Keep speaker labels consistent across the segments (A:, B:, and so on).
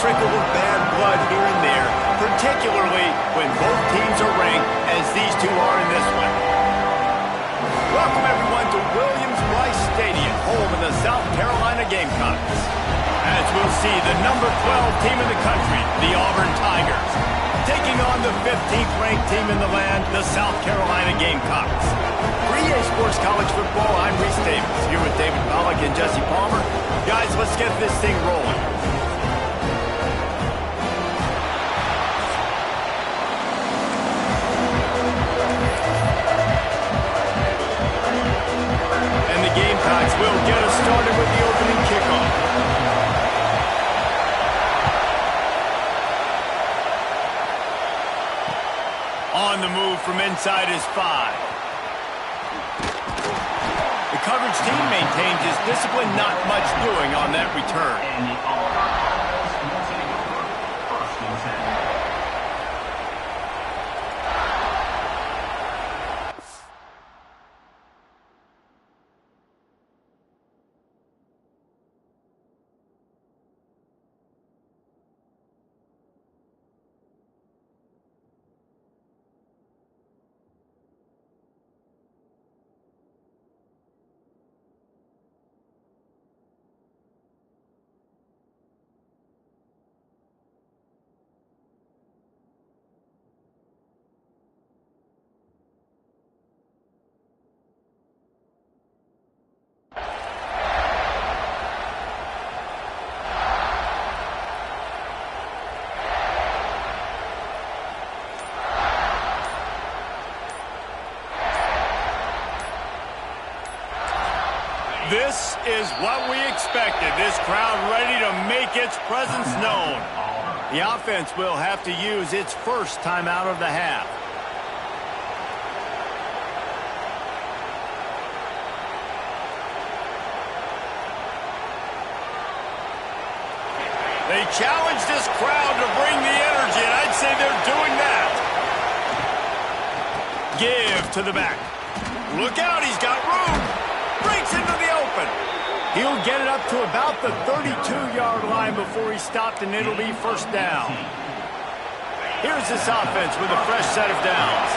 A: trickle of bad blood here and there, particularly when both teams are ranked as these two are in this one. Welcome everyone to Williams-Brice Stadium, home of the South Carolina Gamecocks. As we'll see, the number 12 team in the country, the Auburn Tigers, taking on the 15th ranked team in the land, the South Carolina Gamecocks. For EA Sports College Football, I'm Reese Davis, here with David Pollack and Jesse Palmer. Guys, let's get this thing rolling. And the Gamecocks will get us started with the opening kickoff. On the move from inside is 5. The coverage team maintains his discipline, not much doing on that return. This is what we expected. This crowd ready to make its presence known. The offense will have to use its first timeout of the half. They challenge this crowd to bring the energy, and I'd say they're doing that. Give to the back. Look out, he's got room. Breaks into the open. He'll get it up to about the 32-yard line before he's stopped, and it'll be first down. Here's this offense with a fresh set of downs.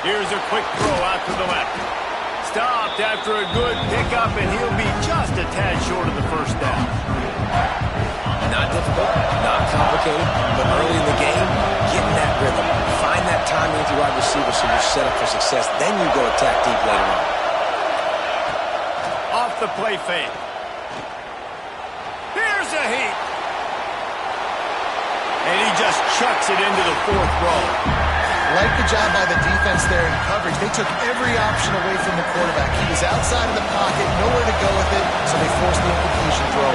A: Here's a quick throw out to the left. Stopped after a good pickup, and he'll be just a tad short of the first down.
B: Not difficult, not complicated, but early in the game, getting that rhythm. Find that timing with your wide receiver so you're set up for success. Then you go attack deep later on.
A: Off the play fake. Here's a heat. And he just chucks it into the fourth row.
C: Like the job by the defense there in coverage. They took every option away from the quarterback. He was outside of the pocket, nowhere to go with it, so they forced the incompletion throw.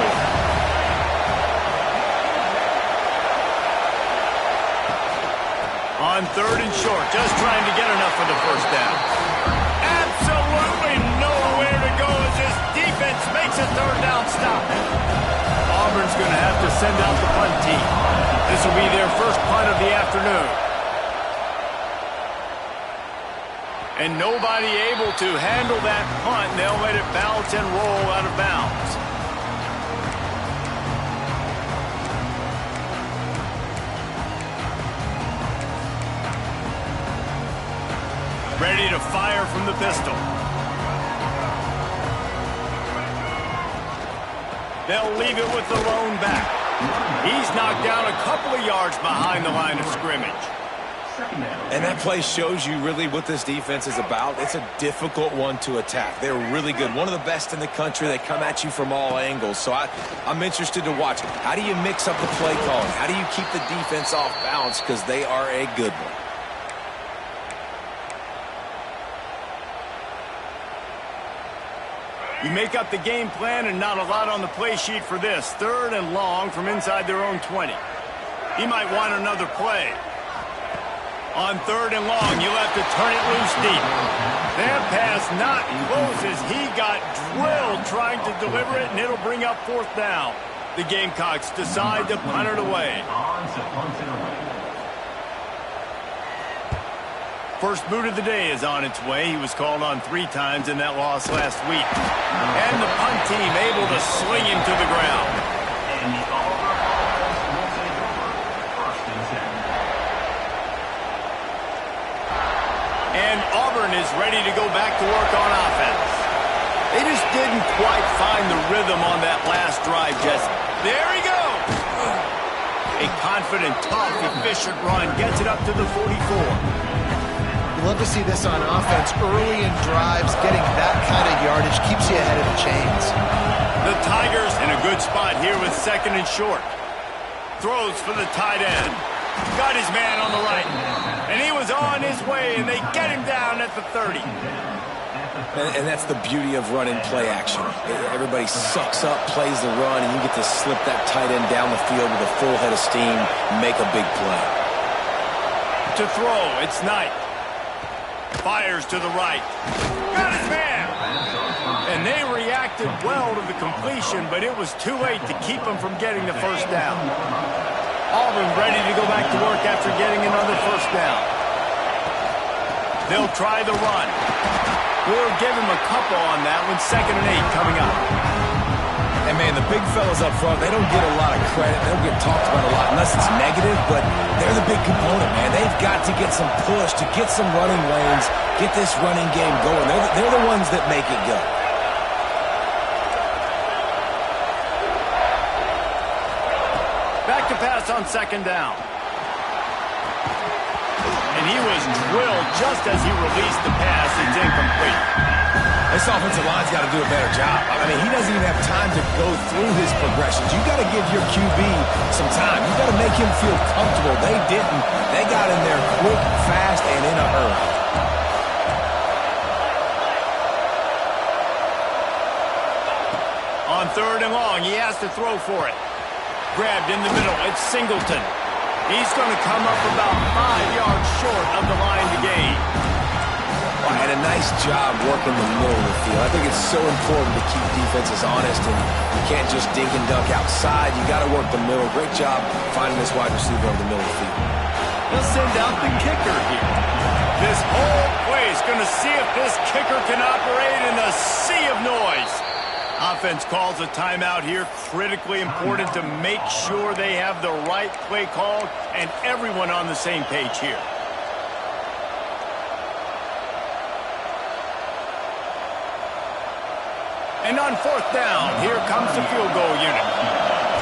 A: On third and short, just trying to get enough for the first down. Absolutely nowhere to go as this defense makes a third down stop. Auburn's going to have to send out the punt team. This will be their first punt of the afternoon. And nobody able to handle that punt. They'll let it bounce and roll out of bounds. Ready to fire from the pistol. They'll leave it with the lone back. He's knocked down a couple of yards behind the line of scrimmage.
B: And that play shows you really what this defense is about. It's a difficult one to attack. They're really good. One of the best in the country. They come at you from all angles. So I'm interested to watch. How do you mix up the play calling? How do you keep the defense off balance? Because they are a good one.
A: You make up the game plan and not a lot on the play sheet for this. Third and long from inside their own 20. He might want another play. On third and long, you'll have to turn it loose deep. That pass not close as he got drilled trying to deliver it, and it'll bring up fourth down. The Gamecocks decide to punt it away. First boot of the day is on its way. He was called on 3 times in that loss last week. And the punt team able to sling him to the ground. And Auburn is ready to go back to work on offense. They just didn't quite find the rhythm on that last drive, Jesse. There he goes! A confident, tough, efficient run gets it up to the 44.
C: Love to see this on offense. Early in drives, getting that kind of yardage keeps you ahead of the chains.
A: The Tigers in a good spot here with 2nd and short. Throws for the tight end. Got his man on the right. And he was on his way, and they get him down at the 30.
B: And that's the beauty of running play action. Everybody sucks up, plays the run, and you get to slip that tight end down the field with a full head of steam, make a big play.
A: To throw, it's Knight. Fires to the right. Got his man! And they reacted well to the completion, but it was too late to keep them from getting the first down. Auburn ready to go back to work after getting another first down. They'll try the run. We'll give him a couple on that one. 2nd and 8 coming up.
B: And, man, the big fellas up front, they don't get a lot of credit. They don't get talked about a lot unless it's negative, but they're the big component, man. They've got to get some push, to get some running lanes, get this running game going. They're the ones that make it go.
A: Back to pass on 2nd down. And he was drilled just as he released the pass. It's incomplete.
B: This offensive line's got to do a better job. I mean, he doesn't even have time to go through his progressions. You got to give your QB some time. You got to make him feel comfortable. They didn't. They got in there quick, fast, and in a hurry.
A: On 3rd and long, he has to throw for it. Grabbed in the middle. It's Singleton. He's going to come up about 5 yards short of the line to gain.
B: And a nice job working the middle of the field. I think it's so important to keep defenses honest, and you can't just dink and dunk outside. You got to work the middle. Great job finding this wide receiver over the middle of the field.
A: He'll send out the kicker here. This whole play is going to see if this kicker can operate in a sea of noise. Offense calls a timeout here. Critically important to make sure they have the right play called and everyone on the same page here. And on 4th down, here comes the field goal unit.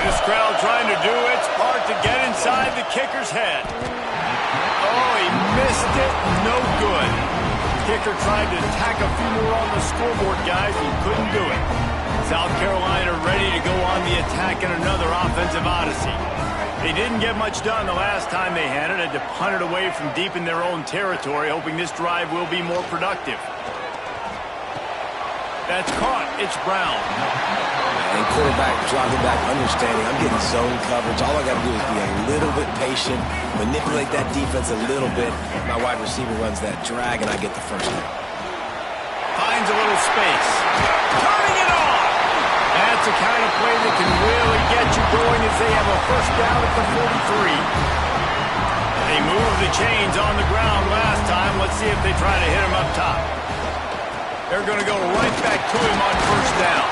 A: This crowd trying to do its part to get inside the kicker's head. Oh, he missed it. No good. Kicker tried to tack a few more on the scoreboard, guys, and couldn't do it. South Carolina ready to go on the attack in another offensive odyssey. They didn't get much done the last time they had it. Had to punt it away from deep in their own territory, hoping this drive will be more productive. That's caught. It's Brown.
B: And quarterback dropping back, understanding I'm getting zone coverage. All I got to do is be a little bit patient, manipulate that defense a little bit. My wide receiver runs that drag, and I get the first down.
A: Finds a little space. Turning it on. That's the kind of play that can really get you going as they have a first down at the 43. They moved the chains on the ground last time. Let's see if they try to hit him up top. They're going to go right back to him on first down.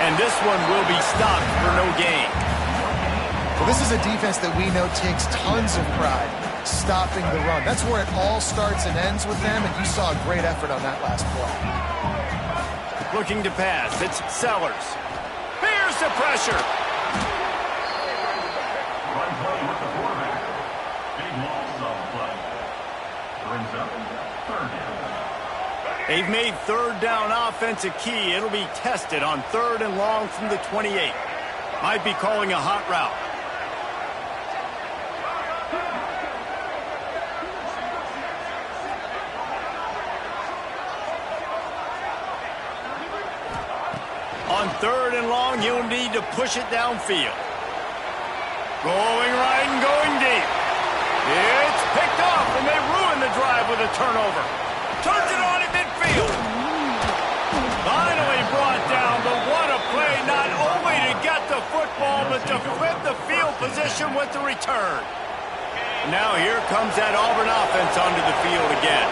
A: And this one will be stopped for no gain.
C: Well, this is a defense that we know takes tons of pride stopping the run. That's where it all starts and ends with them, and you saw a great effort on that last play.
A: Looking to pass. It's Sellers. Here's the pressure.
D: Run play with the quarterback. Big loss on the play. Brings up 3rd down.
A: They've made 3rd down offense a key. It'll be tested on 3rd and long from the 28. Might be calling a hot route. On 3rd and long, you'll need to push it downfield. Going right and going deep. It's picked off, and they ruin the drive with a turnover. Turns it on in midfield. Finally brought down, but what a play, not only to get the football, but to flip the field position with the return. Now here comes that Auburn offense onto the field again.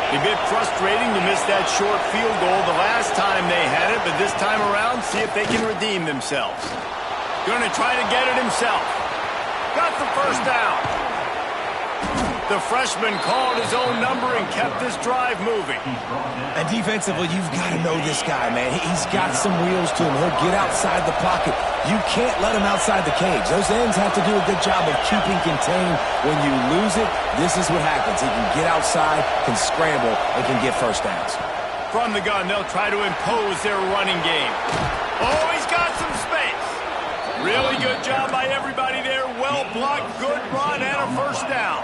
A: A bit frustrating to miss that short field goal the last time they had it, but this time around, see if they can redeem themselves. Going to try to get it himself. Got the first down. The freshman called his own number and kept this drive moving.
B: And defensively, you've got to know this guy, man. He's got some wheels to him. He'll get outside the pocket. You can't let him outside the cage. Those ends have to do a good job of keeping contained. When you lose it, this is what happens. He can get outside, can scramble, and can get first downs.
A: From the gun, they'll try to impose their running game. Oh, he's got some space. Really good job by everybody there. Well blocked, good run, and a first down.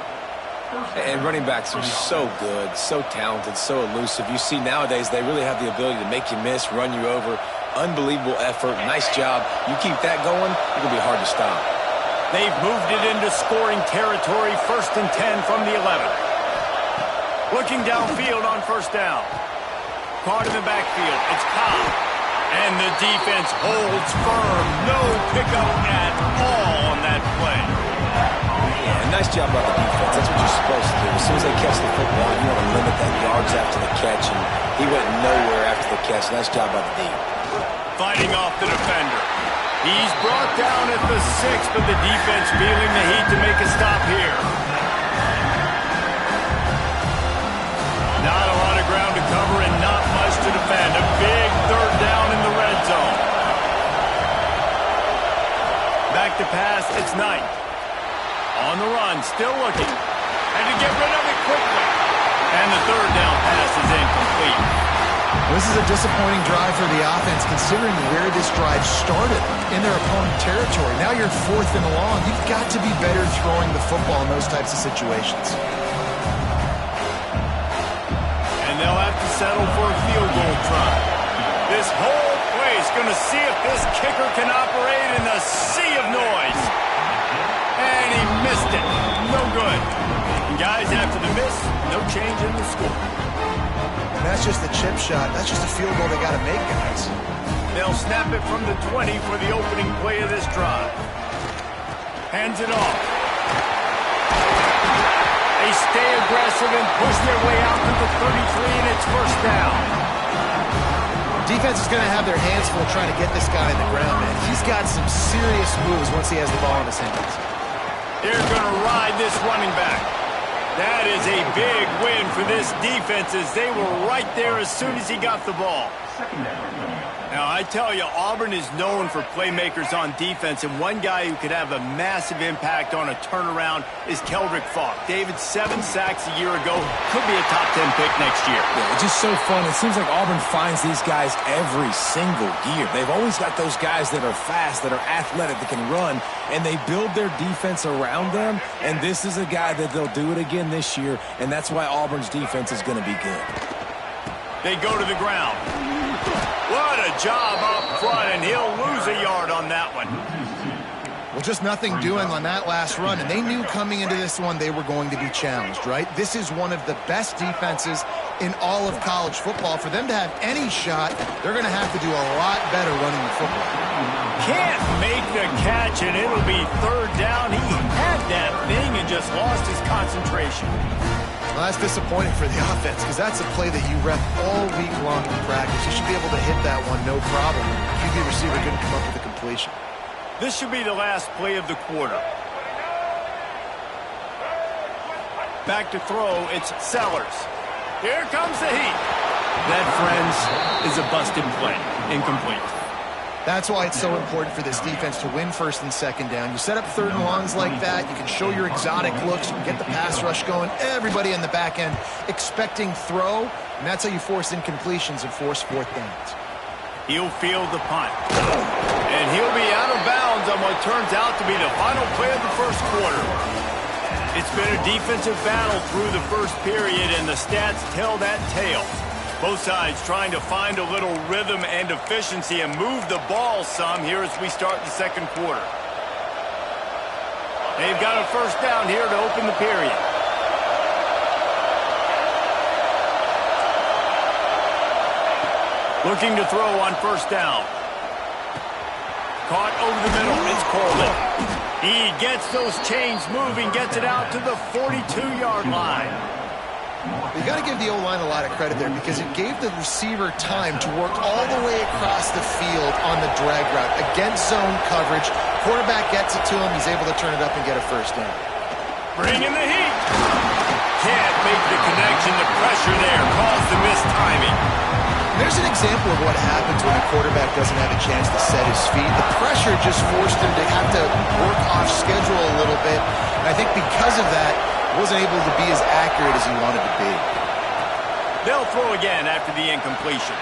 B: And running backs are so good, so talented, so elusive. You see nowadays they really have the ability to make you miss, run you over. Unbelievable effort. Nice job. You keep that going, it's going to be hard to stop.
A: They've moved it into scoring territory, 1st and 10 from the 11. Looking downfield on first down. Caught in the backfield. It's Ncaa. And the defense holds firm. No pickup at all on that play.
B: Yeah, nice job by the defense. That's what you're supposed to do. As soon as they catch the football, you want to limit that yards after the catch, and he went nowhere after the catch. Nice job by the D.
A: Fighting off the defender. He's brought down at the 6, but the defense feeling the heat to make a stop here. Not a lot of ground to cover and not much to defend. A big 3rd down in the red zone. Back to pass, it's Knight. On the run, still looking. And to get rid of it quickly. And the 3rd down pass is incomplete.
C: This is a disappointing drive for the offense, considering where this drive started in their opponent territory. Now you're 4th and long. You've got to be better throwing the football in those types of situations.
A: And they'll have to settle for a field goal try. This whole place going to see if this kicker can operate in the sea of noise. And he missed it. No good. And guys, after the miss, no change in the score.
C: And that's just a chip shot. That's just a field goal they got to make, guys.
A: They'll snap it from the 20 for the opening play of this drive. Hands it off. They stay aggressive and push their way out to the 33, and it's first down.
C: Defense is going to have their hands full trying to get this guy in the ground, man. He's got some serious moves once he has the ball in his hands.
A: They're going to ride this running back. That is a big win for this defense as they were right there as soon as he got the ball. Now, I tell you, Auburn is known for playmakers on defense, and one guy who could have a massive impact on a turnaround is Keldrick Falk. David, 7 sacks a year ago, could be a top 10 pick next year.
B: Yeah, it's just so fun. It seems like Auburn finds these guys every single year. They've always got those guys that are fast, that are athletic, that can run, and they build their defense around them, and this is a guy that they'll do it again this year, and that's why Auburn's defense is going to be good.
A: They go to the ground. What a job up front, and he'll lose a yard on that one.
C: Well, just nothing doing on that last run, and they knew coming into this one they were going to be challenged, right? This is one of the best defenses in all of college football. For them to have any shot, they're going to have to do a lot better running the football.
A: Can't make the catch, and it'll be 3rd down. He had that thing and just lost his concentration.
C: Well, that's disappointing for the offense because that's a play that you rep all week long in practice. You should be able to hit that one no problem. QB receiver couldn't come up with a completion.
A: This should be the last play of the quarter. Back to throw, it's Sellers. Here comes the heat. That, friends, is a busted play. Incomplete.
C: That's why it's so important for this defense to win 1st and 2nd down. You set up 3rd and longs like that. You can show your exotic looks. You can get the pass rush going. Everybody in the back end expecting throw, and that's how you force incompletions and force 4th downs.
A: He'll field the punt. And he'll be out of bounds on what turns out to be the final play of the 1st quarter. It's been a defensive battle through the 1st period, and the stats tell that tale. Both sides trying to find a little rhythm and efficiency and move the ball some here as we start the 2nd quarter. They've got a 1st down here to open the period. Looking to throw on 1st down. Caught over the middle. It's Coleman. He gets those chains moving, gets it out to the 42-yard line.
C: You got to give the O-line a lot of credit there because it gave the receiver time to work all the way across the field on the drag route against zone coverage. Quarterback gets it to him. He's able to turn it up and get a first down.
A: Bringing the heat. Can't make the connection. The pressure there caused the missed timing.
C: There's an example of what happens when a quarterback doesn't have a chance to set his feet. The pressure just forced him to have to work off schedule a little bit. And I think because of that, wasn't able to be as accurate as he wanted to be.
A: They'll throw again after the incompletion.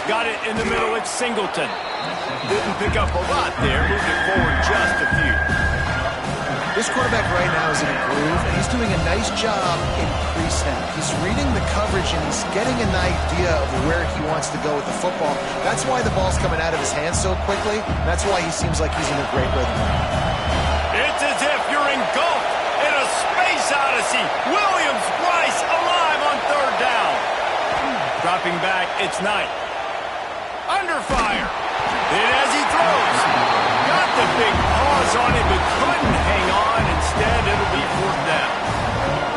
A: Got it in the middle. It's Singleton. Didn't pick up a lot there. Moved it forward just a few.
C: This quarterback right now is in a groove, and he's doing a nice job in pre-snap. He's reading the coverage, and he's getting an idea of where he wants to go with the football. That's why the ball's coming out of his hands so quickly. That's why he seems like he's in a great rhythm.
A: It's as if you're engulfed in a space odyssey. Williams Bryce alive on third down. Dropping back, it's Knight. Under fire. And as he throws, got the big paws on it, but couldn't hang on. Instead, it'll be fourth down.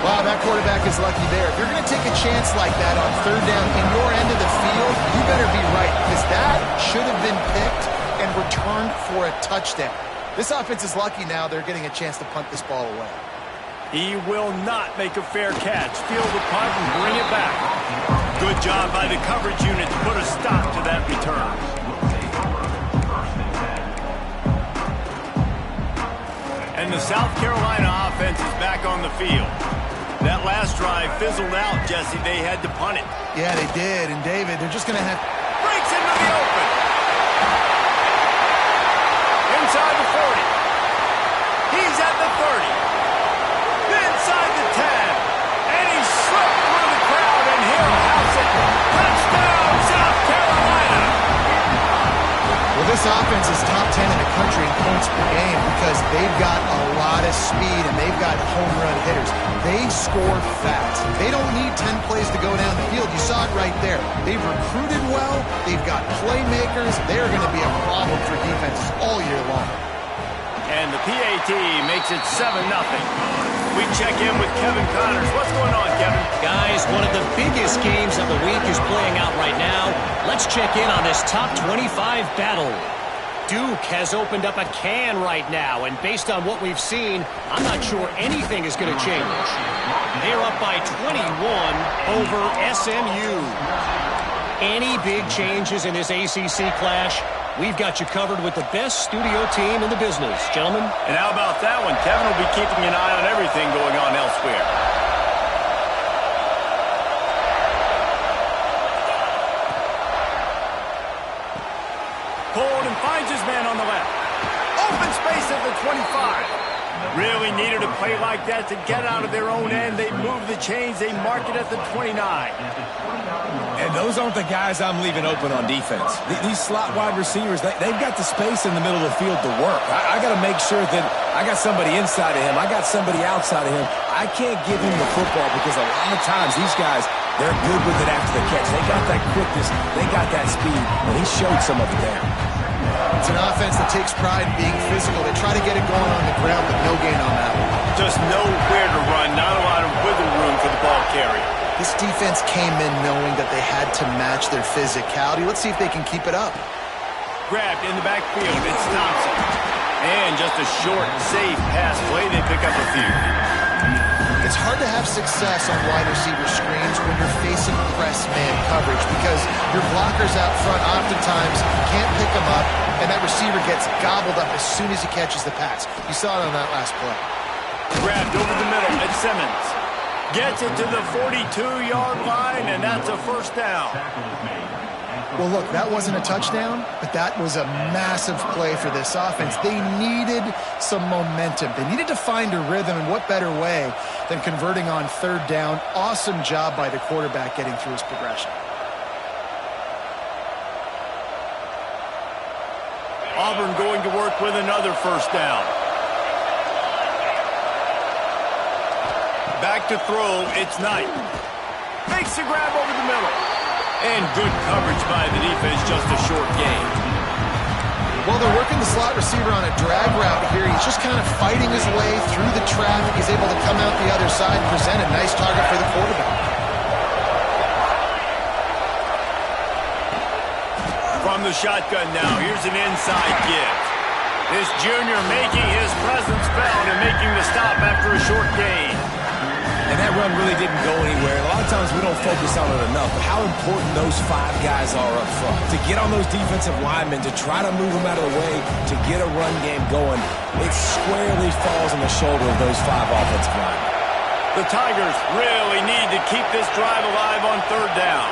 C: Wow, that quarterback is lucky there. If you're going to take a chance like that on third down in your end of the field, you better be right, because that should have been picked and returned for a touchdown. This offense is lucky now they're getting a chance to punt this ball away.
A: He will not make a fair catch. Field the punt and bring it back. Good job by the coverage unit to put a stop to that return. And the South Carolina offense is back on the field. That last drive fizzled out, Jesse. They had to punt it.
C: Yeah, they did. And David, they're just going to have...
A: Breaks into the open. Inside the 40. He's at the 30. Inside the 10. And he slipped through the crowd, and he'll house it. Touchdown, South Carolina.
C: Well, this offense is top 10 in the country in points per game because they've got a lot of speed and they've got home run hitters. They score fast. They don't need 10 plays to go down the field. You saw it right there. They've recruited well. They've got playmakers. They're going to be a problem for defenses all year long.
A: And the PAT makes it 7-0. We check in with Kevin Connors. What's going on, Kevin?
E: Guys, one of the biggest games of the week is playing out right now. Let's check in on this top 25 battle. Duke has opened up a can right now, and based on what we've seen, I'm not sure anything is going to change. They're up by 21 over SMU. Any big changes in this ACC clash? We've got you covered with the best studio team in the business, gentlemen.
A: And how about that one? Kevin will be keeping an eye on everything going on elsewhere. Pulled and finds his man on the left. Open space at the 25. Really needed a play like that to get out of their own end. They move the chains. They mark it at the 29.
B: And those aren't the guys I'm leaving open on defense. These slot wide receivers, they've got the space in the middle of the field to work. I got to make sure that I got somebody inside of him. I got somebody outside of him. I can't give him the football because a lot of times these guys, they're good with it after the catch. They got that quickness. They got that speed. And he showed some of it there.
C: It's an offense that takes pride in being physical. They try to get it going on the ground, but no gain on that one.
A: Just nowhere to run. Not a lot of wiggle room for the ball carrier.
C: This defense came in knowing that they had to match their physicality. Let's see if they can keep it up.
A: Grabbed in the backfield. It's Thompson. And just a short, safe pass play. They pick up a few.
C: It's hard to have success on wide receiver screens when you're facing press man coverage because your blockers out front oftentimes can't pick them up, and that receiver gets gobbled up as soon as he catches the pass. You saw it on that last play.
A: Grabbed over the middle at Simmons. Gets it to the 42-yard line, and that's a first down.
C: Well, look, that wasn't a touchdown, but that was a massive play for this offense. They needed some momentum. They needed to find a rhythm, and what better way than converting on third down. Awesome job by the quarterback getting through his progression.
A: Auburn going to work with another first down. Back to throw, it's Knight. Makes the grab over the middle. And good coverage by the defense, just a short gain.
C: Well, they're working the slot receiver on a drag route here. He's just kind of fighting his way through the traffic. He's able to come out the other side and present a nice target for the quarterback.
A: from the shotgun now. Here's an inside give. This junior making his presence felt and making the stop after a short gain.
B: And that run really didn't go anywhere. A lot of times we don't focus on it enough, but how important those 5 guys are up front. To get on those defensive linemen, to try to move them out of the way, to get a run game going, it squarely falls on the shoulder of those 5 offensive linemen.
A: The Tigers really need to keep this drive alive on third down.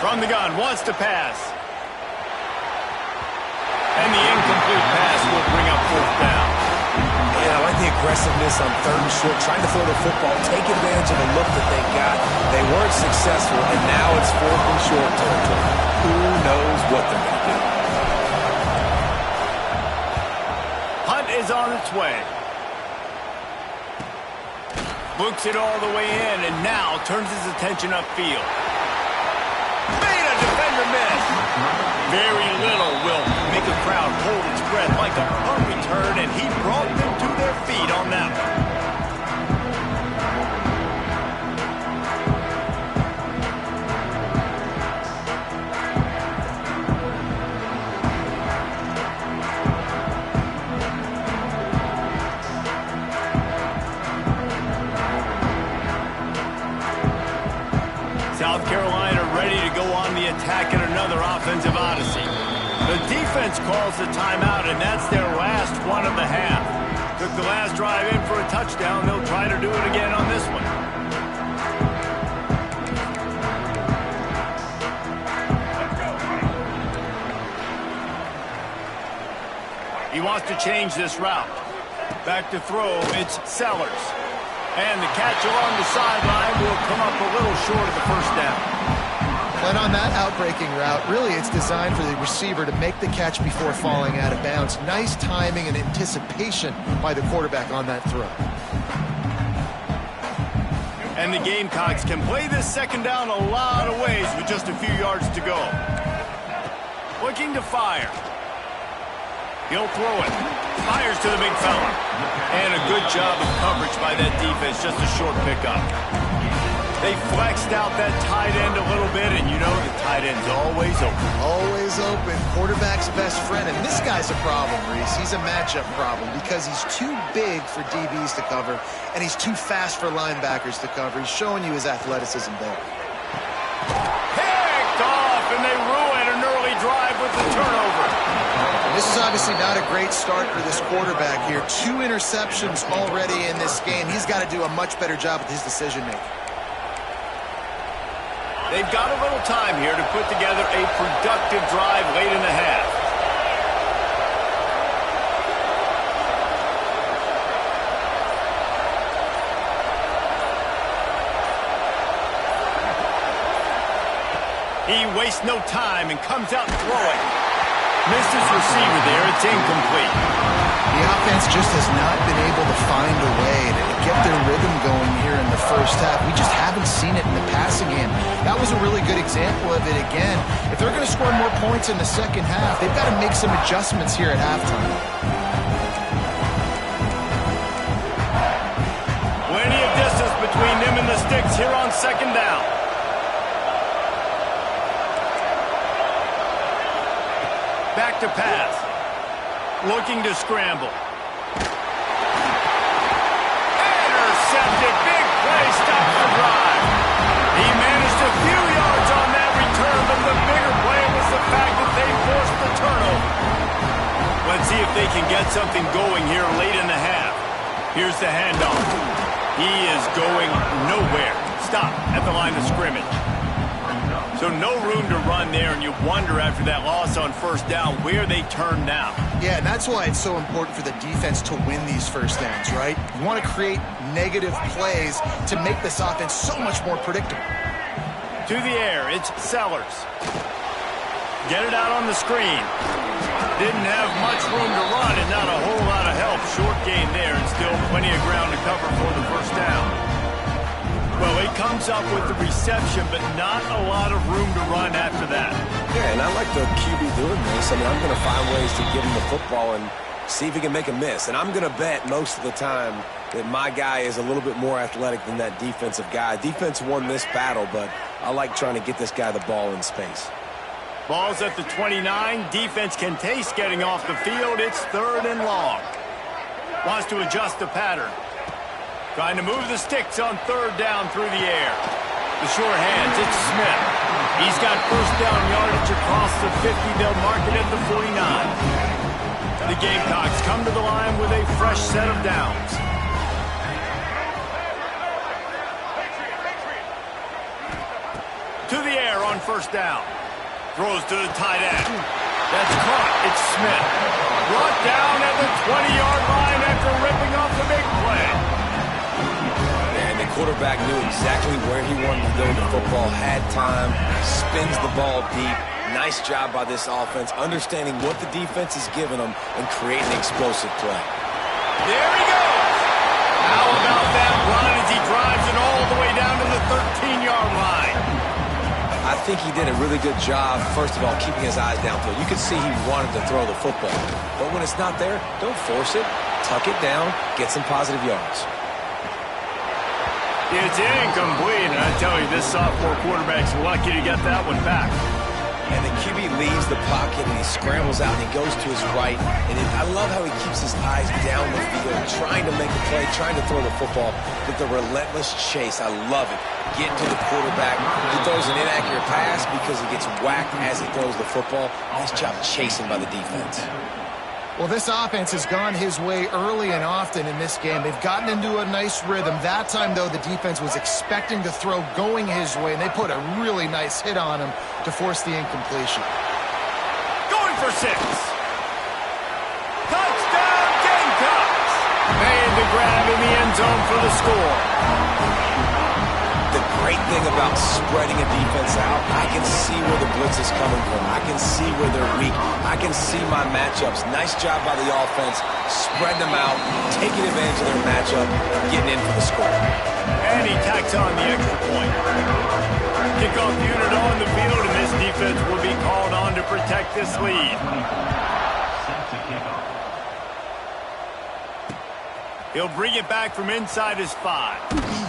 A: From the gun, wants to pass. And the incomplete pass will bring up fourth down.
B: Yeah, I like the aggressiveness on third and short, trying to throw the football, take advantage of the look that they got. They weren't successful, and now it's fourth and short territory. Who knows what they're going to do?
A: Hunt is on its way. Looks it all the way in, and now turns his attention upfield. Made a defender miss. Very little will make a crowd hold its breath like a punt return, and he brought them to their feet on that one. South Carolina ready to go on the attack in another offensive odyssey. The defense calls the timeout, and that's their last one of the half. Took the last drive in for a touchdown. They'll try to do it again on this one. He wants to change this route. Back to throw, it's Sellers. And the catch along the sideline will come up a little short of the first down.
C: But on that outbreaking route, really it's designed for the receiver to make the catch before falling out of bounds. Nice timing and anticipation by the quarterback on that throw.
A: And the Gamecocks can play this second down a lot of ways with just a few yards to go. Looking to fire. He'll throw it. Fires to the big fella. And a good job of coverage by that defense. Just a short pickup. They flexed out that tight end a little bit, and you know the tight end's always open.
C: Always open. Quarterback's best friend. And this guy's a problem, Reese. He's a matchup problem because he's too big for DBs to cover, and he's too fast for linebackers to cover. He's showing you his athleticism there.
A: Picked off, and they ruin an early drive with the turnover.
C: This is obviously not a great start for this quarterback here. 2 interceptions already in this game. He's got to do a much better job with his decision-making.
A: They've got a little time here to put together a productive drive late in the half. He wastes no time and comes out throwing. Missed his receiver there. It's incomplete.
C: The offense just has not been able to find a way to get their rhythm going here in the first half. We just haven't seen it in the passing game. That was a really good example of it again. If they're going to score more points in the second half, they've got to make some adjustments here at halftime.
A: Plenty of distance between them and the sticks here on second down. Back to pass. Looking to scramble. Intercepted. Big play. Stops the drive. He managed a few yards on that return, but the bigger play was the fact that they forced the turnover. Let's see if they can get something going here late in the half. Here's the handoff. He is going nowhere. Stop at the line of scrimmage. So no room to run there, and you wonder after that loss on first down where they turn now.
C: Yeah, and that's why it's so important for the defense to win these first downs, right? You want to create negative plays to make this offense so much more predictable.
A: To the air, it's Sellers. Get it out on the screen. Didn't have much room to run and not a whole lot of help. Short gain there and still plenty of ground to cover for the first down. Well, he comes up with the reception, but not a lot of room to run after that.
B: Yeah, and I like the QB doing this. I mean, I'm going to find ways to give him the football and see if he can make a miss. And I'm going to bet most of the time that my guy is a little bit more athletic than that defensive guy. Defense won this battle, but I like trying to get this guy the ball in space.
A: Ball's at the 29. Defense can taste getting off the field. It's 3rd and long. Wants to adjust the pattern. Trying to move the sticks on 3rd down through the air. The sure hands, it's Smith. He's got first down yardage across the 50. They'll mark it at the 49. The Gamecocks come to the line with a fresh set of downs. To the air on first down. Throws to the tight end. That's caught. It's Smith. Brought down at the 20-yard line after ripping off the big play.
B: And the quarterback knew exactly where he wanted to go with the football, had time, spins the ball deep. Nice job by this offense, understanding what the defense is giving them and creating an explosive play.
A: There he goes. How about that run as he drives it all the way down to the 13-yard line?
B: I think he did a really good job, first of all, keeping his eyes downfield. You could see he wanted to throw the football. But when it's not there, don't force it. Tuck it down, get some positive yards.
A: It's incomplete, and I tell you, this sophomore quarterback's lucky to get that one back.
B: And the QB leaves the pocket, and he scrambles out, and he goes to his right. And I love how he keeps his eyes down the field, trying to make a play, trying to throw the football. But the relentless chase, I love it. Getting to the quarterback. He throws an inaccurate pass because he gets whacked as he throws the football. Nice job chasing by the defense.
C: Well, this offense has gone his way early and often in this game. They've gotten into a nice rhythm. That time, though, the defense was expecting the throw going his way, and they put a really nice hit on him to force the incompletion.
A: Going for 6. Touchdown, Gamecocks! Made the grab in the end zone for the score.
B: The great thing about spreading a defense out, I can see where the blitz is coming from. I can see where they're weak. I can see my matchups. Nice job by the offense, spreading them out, taking advantage of their matchup, getting in for the score.
A: And he tacks on the extra point. Kickoff unit on the field, and this defense will be called on to protect this lead. He'll bring it back from inside his 5.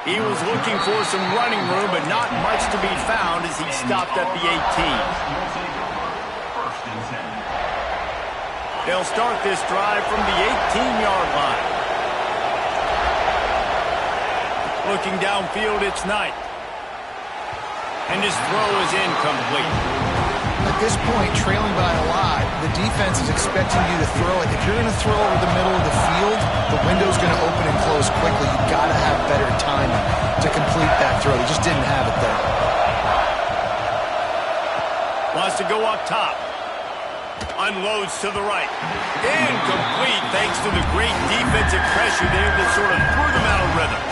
A: He was looking for some running room, but not much to be found as he stopped at the 18. They'll start this drive from the 18-yard line. Looking downfield, it's Knight. And his throw is incomplete.
C: At this point, trailing by a lot, the defense is expecting you to throw it. If you're going to throw over the middle of the field, the window's going to open and close quickly. You've got to have better timing to complete that throw. He just didn't have it there.
A: Wants to go up top. Unloads to the right. Incomplete thanks to the great defensive pressure there that sort of threw them out of rhythm.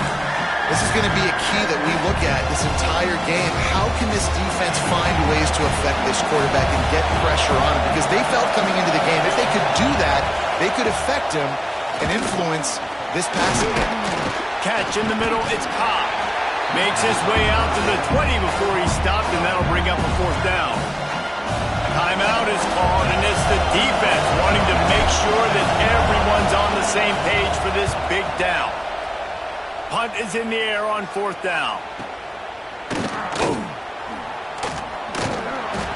C: This is going to be a key that we look at this entire game. How can this defense find ways to affect this quarterback and get pressure on him? Because they felt coming into the game, if they could do that, they could affect him and influence this passing game.
A: Catch in the middle, it's Cobb. Makes his way out to the 20 before he stopped, and that'll bring up a 4th down. Timeout is called, and it's the defense wanting to make sure that everyone's on the same page for this big down. Punt is in the air on 4th down.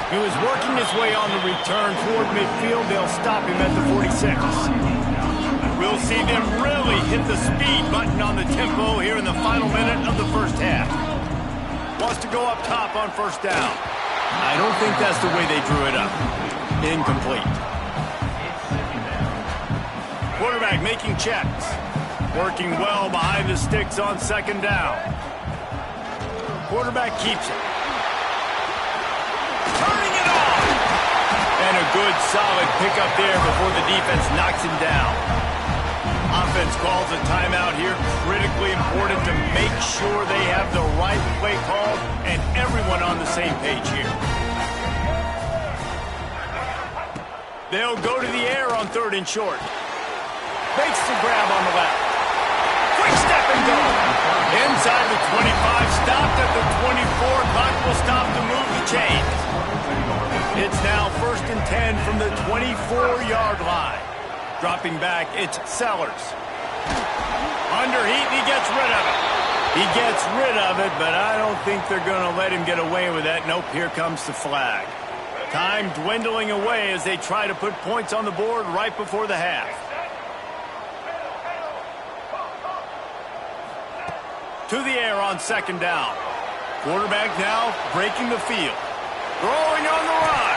A: He was working his way on the return toward midfield. They'll stop him at the 46. We'll see them really hit the speed button on the tempo here in the final minute of the first half. Wants to go up top on 1st down. I don't think that's the way they drew it up. Incomplete. Quarterback making checks. Working well behind the sticks on 2nd down. Quarterback keeps it. Turning it on! And a good solid pickup there before the defense knocks him down. Offense calls a timeout here. Critically important to make sure they have the right play call and everyone on the same page here. They'll go to the air on 3rd and short. Makes the grab on the left. Quick step and go. Inside the 25, stopped at the 24. Clock will stop to move the chains. It's now 1st and 10 from the 24-yard line. Dropping back, it's Sellers. Under heat, and he gets rid of it. He gets rid of it, but I don't think they're going to let him get away with that. Nope, here comes the flag. Time dwindling away as they try to put points on the board right before the half. To the air on second down. Quarterback now breaking the field. Throwing on the run.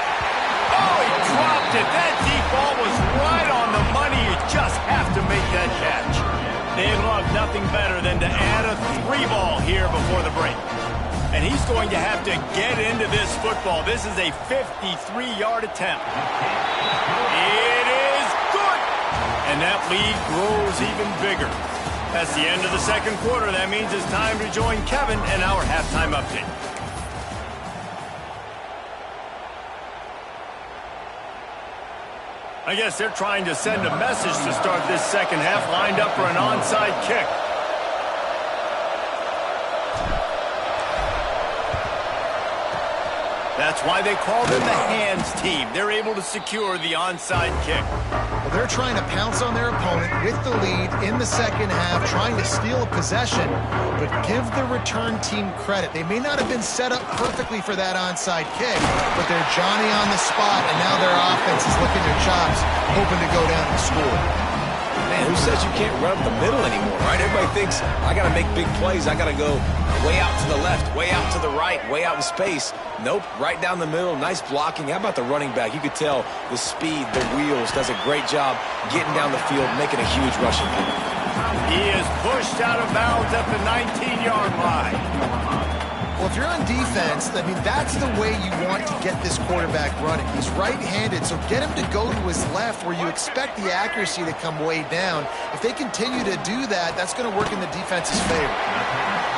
A: Oh, he dropped it. That deep ball was right on the money. You just have to make that catch. They'd love nothing better than to add a 3-ball here before the break. And he's going to have to get into this football. This is a 53-yard attempt. It is good. And that lead grows even bigger. That's the end of the second quarter. That means it's time to join Kevin and our halftime update. I guess they're trying to send a message to start this second half, lined up for an onside kick. That's why they call them the hands team. They're able to secure the onside kick.
C: Well, they're trying to pounce on their opponent with the lead in the second half, trying to steal a possession, but give the return team credit. They may not have been set up perfectly for that onside kick, but they're Johnny on the spot, and now their offense is licking their chops, hoping to go down and score.
B: Man, who says you can't run up the middle anymore, right? Everybody thinks, I got to make big plays. I got to go way out to the left, way out to the right, way out in space. Nope, right down the middle. Nice blocking. How about the running back? You could tell the speed, the wheels, does a great job getting down the field, making a huge rushing play.
A: He is pushed out of bounds at the 19-yard line.
C: Well, if you're on defense, I mean, that's the way you want to get this quarterback running. He's right-handed, so get him to go to his left where you expect the accuracy to come way down. If they continue to do that, that's going to work in the defense's favor.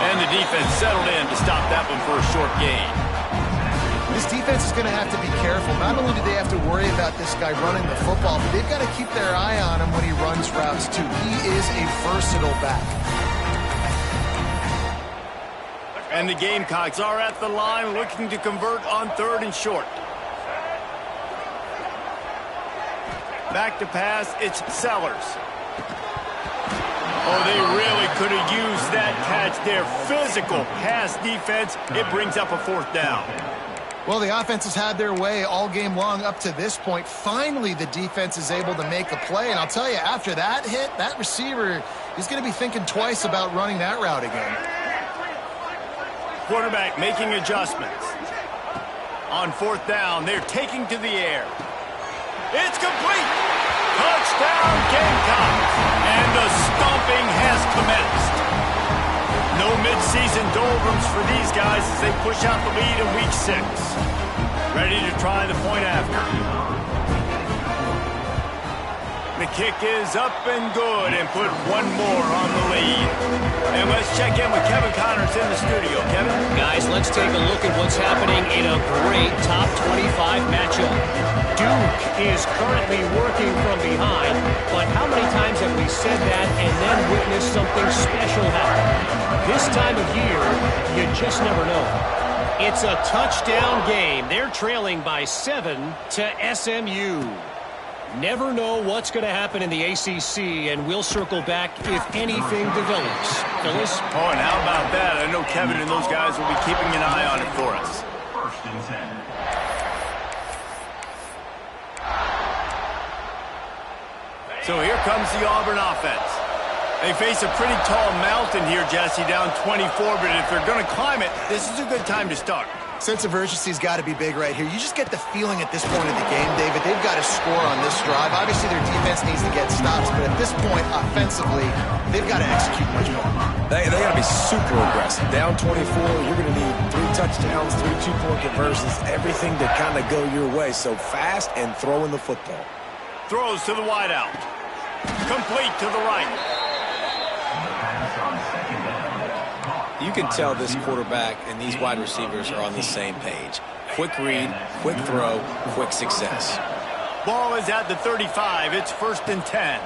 A: And the defense settled in to stop that one for a short gain.
C: This defense is going to have to be careful. Not only do they have to worry about this guy running the football, but they've got to keep their eye on him when he runs routes, too. He is a versatile back.
A: And the Gamecocks are at the line looking to convert on 3rd and short. Back to pass, it's Sellers. Oh, they really could have used that catch there. Physical pass defense. It brings up a 4th down.
C: Well, the offense has had their way all game long up to this point. Finally, the defense is able to make a play. And I'll tell you, after that hit, that receiver is going to be thinking twice about running that route again.
A: Quarterback making adjustments. On 4th down, they're taking to the air. It's complete. Touchdown, Gamecocks. And the stomping has commenced. No midseason doldrums for these guys as they push out the lead in Week 6. Ready to try the point after. The kick is up and good and put one more on the lead. And let's check in with Kevin Connors in the studio. Kevin?
E: Guys, let's take a look at what's happening in a great top 25 matchup. Duke is currently working from behind, but how many times have we said that and then witnessed something special happen? This time of year, you just never know. It's a touchdown game. They're trailing by 7 to SMU. Never know what's going to happen in the ACC, and we'll circle back if anything develops. Phyllis?
A: Oh, and how about that? I know Kevin and those guys will be keeping an eye on it for us.
D: 1st and 10.
A: So here comes the Auburn offense. They face a pretty tall mountain here, Jesse, down 24, but if they're going to climb it, this is a good time to start.
C: Sense of urgency's got to be big right here. You just get the feeling at this point of the game, David, they've got to score on this drive. Obviously, their defense needs to get stops, but at this point, offensively, they've got to execute much more.
B: They got to be super aggressive. Down 24, you're going to need 3 touchdowns, 3 two-point conversions, everything to kind of go your way. So fast and throwing the football.
A: Throws to the wideout. Complete to the right.
B: You can tell this quarterback and these wide receivers are on the same page. Quick read, quick throw, quick success.
A: Ball is at the 35. It's 1st and 10.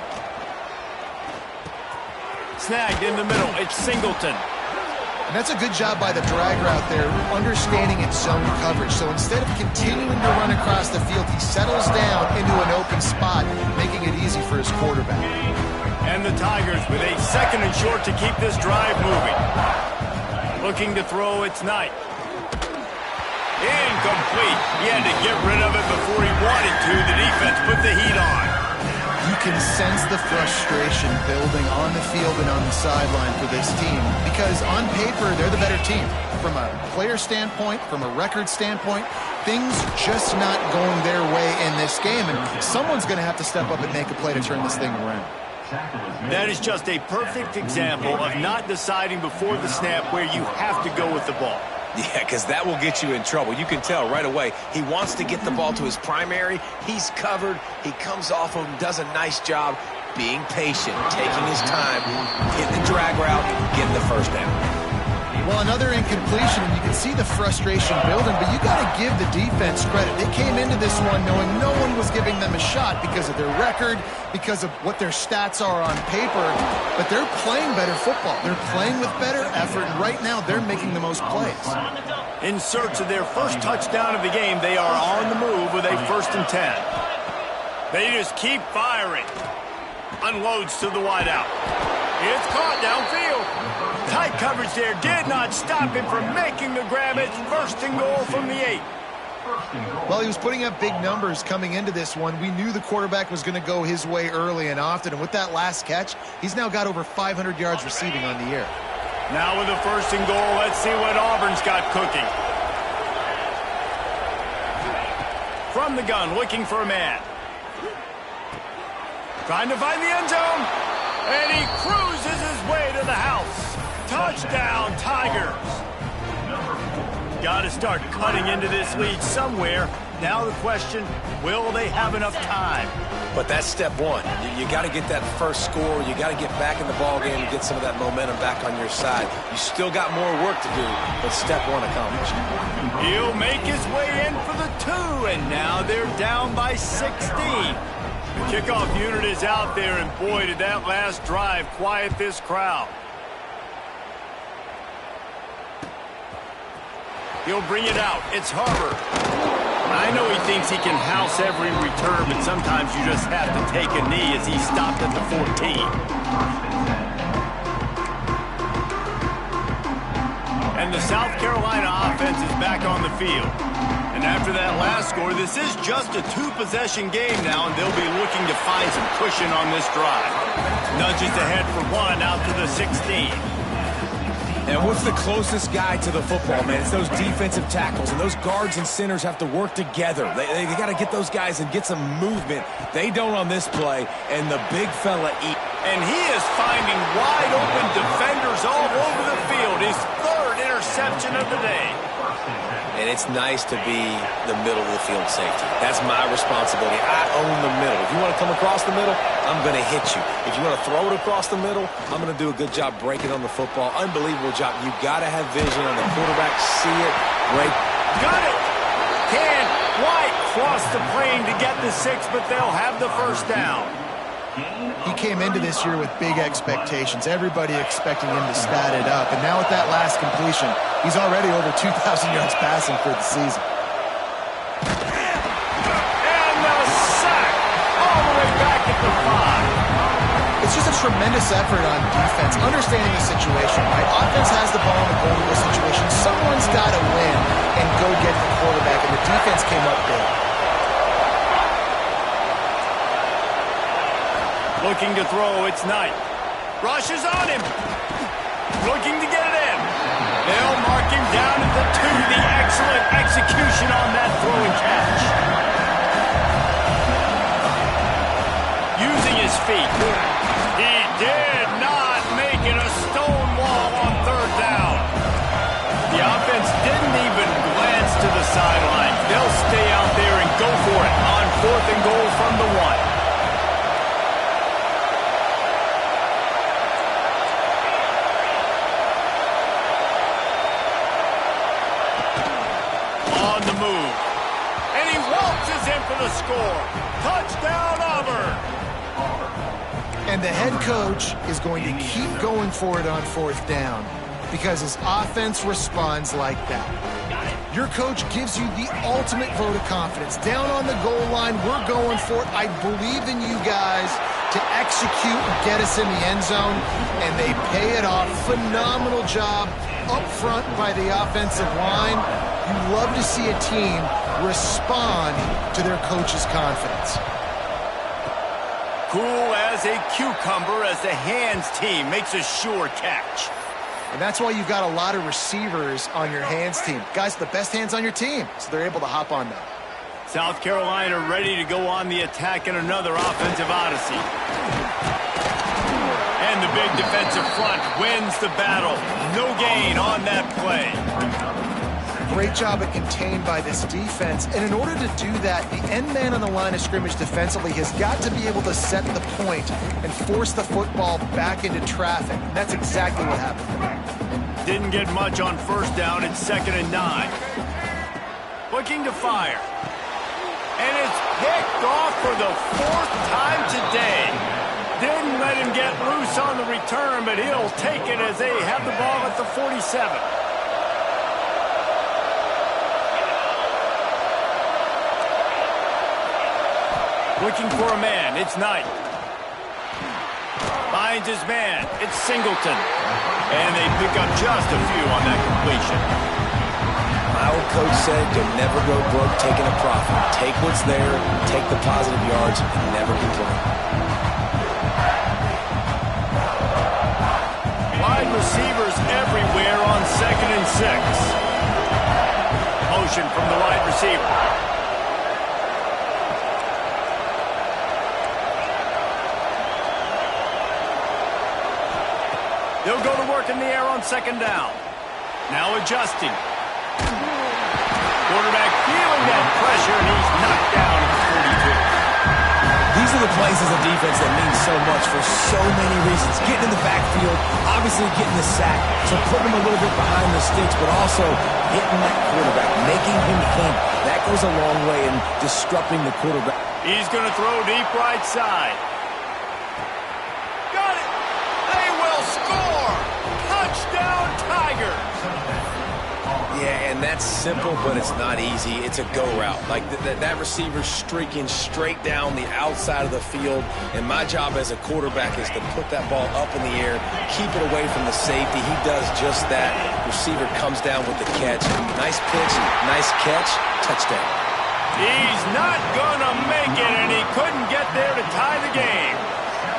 A: Snagged in the middle. It's Singleton.
C: And that's a good job by the drag route there, understanding its zone coverage. So instead of continuing to run across the field, he settles down into an open spot, making it easy for his quarterback.
A: And the Tigers with a 2nd and short to keep this drive moving. Looking to throw, it's Knight. Incomplete. He had to get rid of it before he wanted to. The defense put the heat on.
C: You can sense the frustration building on the field and on the sideline for this team because on paper, they're the better team. From a player standpoint, from a record standpoint, things just not going their way in this game, and someone's going to have to step up and make a play to turn this thing around.
A: That is just a perfect example of not deciding before the snap where you have to go with the ball.
B: Yeah, because that will get you in trouble. You can tell right away he wants to get the ball to his primary. He's covered. He comes off of him, does a nice job being patient, taking his time, hitting the drag route, getting the first down.
C: Well, another incompletion, and you can see the frustration building, but you got to give the defense credit. They came into this one knowing no one was giving them a shot because of their record, because of what their stats are on paper, but they're playing better football. They're playing with better effort, and right now they're making the most plays.
A: In search of their first touchdown of the game, they are on the move with a 1st and 10. They just keep firing. Unloads to the wideout. It's caught downfield. Tight coverage there did not stop him from making the grab. It's 1st and goal from the 8.
C: Well, he was putting up big numbers coming into this one. We knew the quarterback was going to go his way early and often, and with that last catch, he's now got over 500 yards receiving on the year.
A: Now with a 1st and goal, let's see what Auburn's got cooking. From the gun, looking for a man. Trying to find the end zone. And he cruises his way to the house. Touchdown, Tigers. Got to start cutting into this lead somewhere. Now the question, will they have enough time?
B: But that's step one. You got to get that first score. You got to get back in the ball game and get some of that momentum back on your side. You still got more work to do, but step one accomplished.
A: He'll make his way in for the 2, and now they're down by 16. The kickoff unit is out there, and boy, did that last drive quiet this crowd. He'll bring it out. It's Harper. I know he thinks he can house every return, but sometimes you just have to take a knee as he stopped at the 14. And the South Carolina offense is back on the field. And after that last score, this is just a 2-possession game now, and they'll be looking to find some cushion on this drive. Nudges ahead for 1 out to the 16.
B: And what's the closest guy to the football, man? It's those defensive tackles, and those guards and centers have to work together. They got to get those guys and get some movement. They don't on this play, and the big fella eat.
A: And he is finding wide open defenders all over the field. His 3rd interception of the day.
B: And it's nice to be the middle of the field safety. That's my responsibility. I own the middle. If you want to come across the middle, I'm going to hit you. If you want to throw it across the middle, I'm going to do a good job breaking on the football. Unbelievable job. You got to have vision on the quarterback. See it, break.
A: Got it. Can't quite cross the plane to get the 6, but they'll have the 1st down.
C: He came into this year with big expectations. Everybody expecting him to stat it up. And now with that last completion, he's already over 2,000 yards passing for the season.
A: And the sack all the way back at the 5.
C: It's just a tremendous effort on defense, understanding the situation, right? Offense has the ball in a goal situation. Someone's got to win and go get the quarterback, and the defense came up big.
A: Looking to throw, it's Knight. Rushes on him. Looking to get it in. They'll mark him down at the 2. The excellent execution on that throw and catch. Using his feet. He did not make it a stone wall on 3rd down. The offense didn't even glance to the sideline. They'll stay out there and go for it on 4th and goal from the 1. For the score. Touchdown, Auburn.
C: And the head coach is going to keep going for it on 4th down because his offense responds like that. Your coach gives you the ultimate vote of confidence. Down on the goal line, we're going for it. I believe in you guys to execute and get us in the end zone, and they pay it off. Phenomenal job up front by the offensive line. You love to see a team respond to their coach's confidence.
A: Cool as a cucumber as the hands team makes a sure catch.
C: And that's why you've got a lot of receivers on your hands team. Guys, the best hands on your team, so they're able to hop on them.
A: South Carolina ready to go on the attack in another offensive odyssey. And the big defensive front wins the battle. No gain on that play.
C: Great job at contained by this defense. And in order to do that, the end man on the line of scrimmage defensively has got to be able to set the point and force the football back into traffic. And that's exactly what happened.
A: Didn't get much on first down. It's 2nd and 9. Looking to fire. And it's picked off for the 4th time today. Didn't let him get loose on the return, but he'll take it as they have the ball at the 47. Looking for a man. It's Knight. Finds his man. It's Singleton. And they pick up just a few on that completion.
B: My old coach said you'll never go broke taking a profit. Take what's there, take the positive yards, and never complain.
A: Wide receivers everywhere on 2nd and 6. Motion from the wide receiver. They'll go to work in the air on 2nd down. Now adjusting. Quarterback feeling that pressure, and he's knocked down at the 42.
B: These are the plays as a defense that mean so much for so many reasons. Getting in the backfield, obviously getting the sack, so putting him a little bit behind the sticks, but also hitting that quarterback, making him think. That goes a long way in disrupting the quarterback.
A: He's going to throw deep right side. Got it! They will score! Touchdown, Tigers!
B: Yeah, and that's simple, but it's not easy. It's a go route. Like that receiver streaking straight down the outside of the field, and my job as a quarterback is to put that ball up in the air, keep it away from the safety. He does just that. Receiver comes down with the catch. Nice pitch, nice catch, touchdown.
A: He's not gonna make it, and he couldn't get there to tie the game.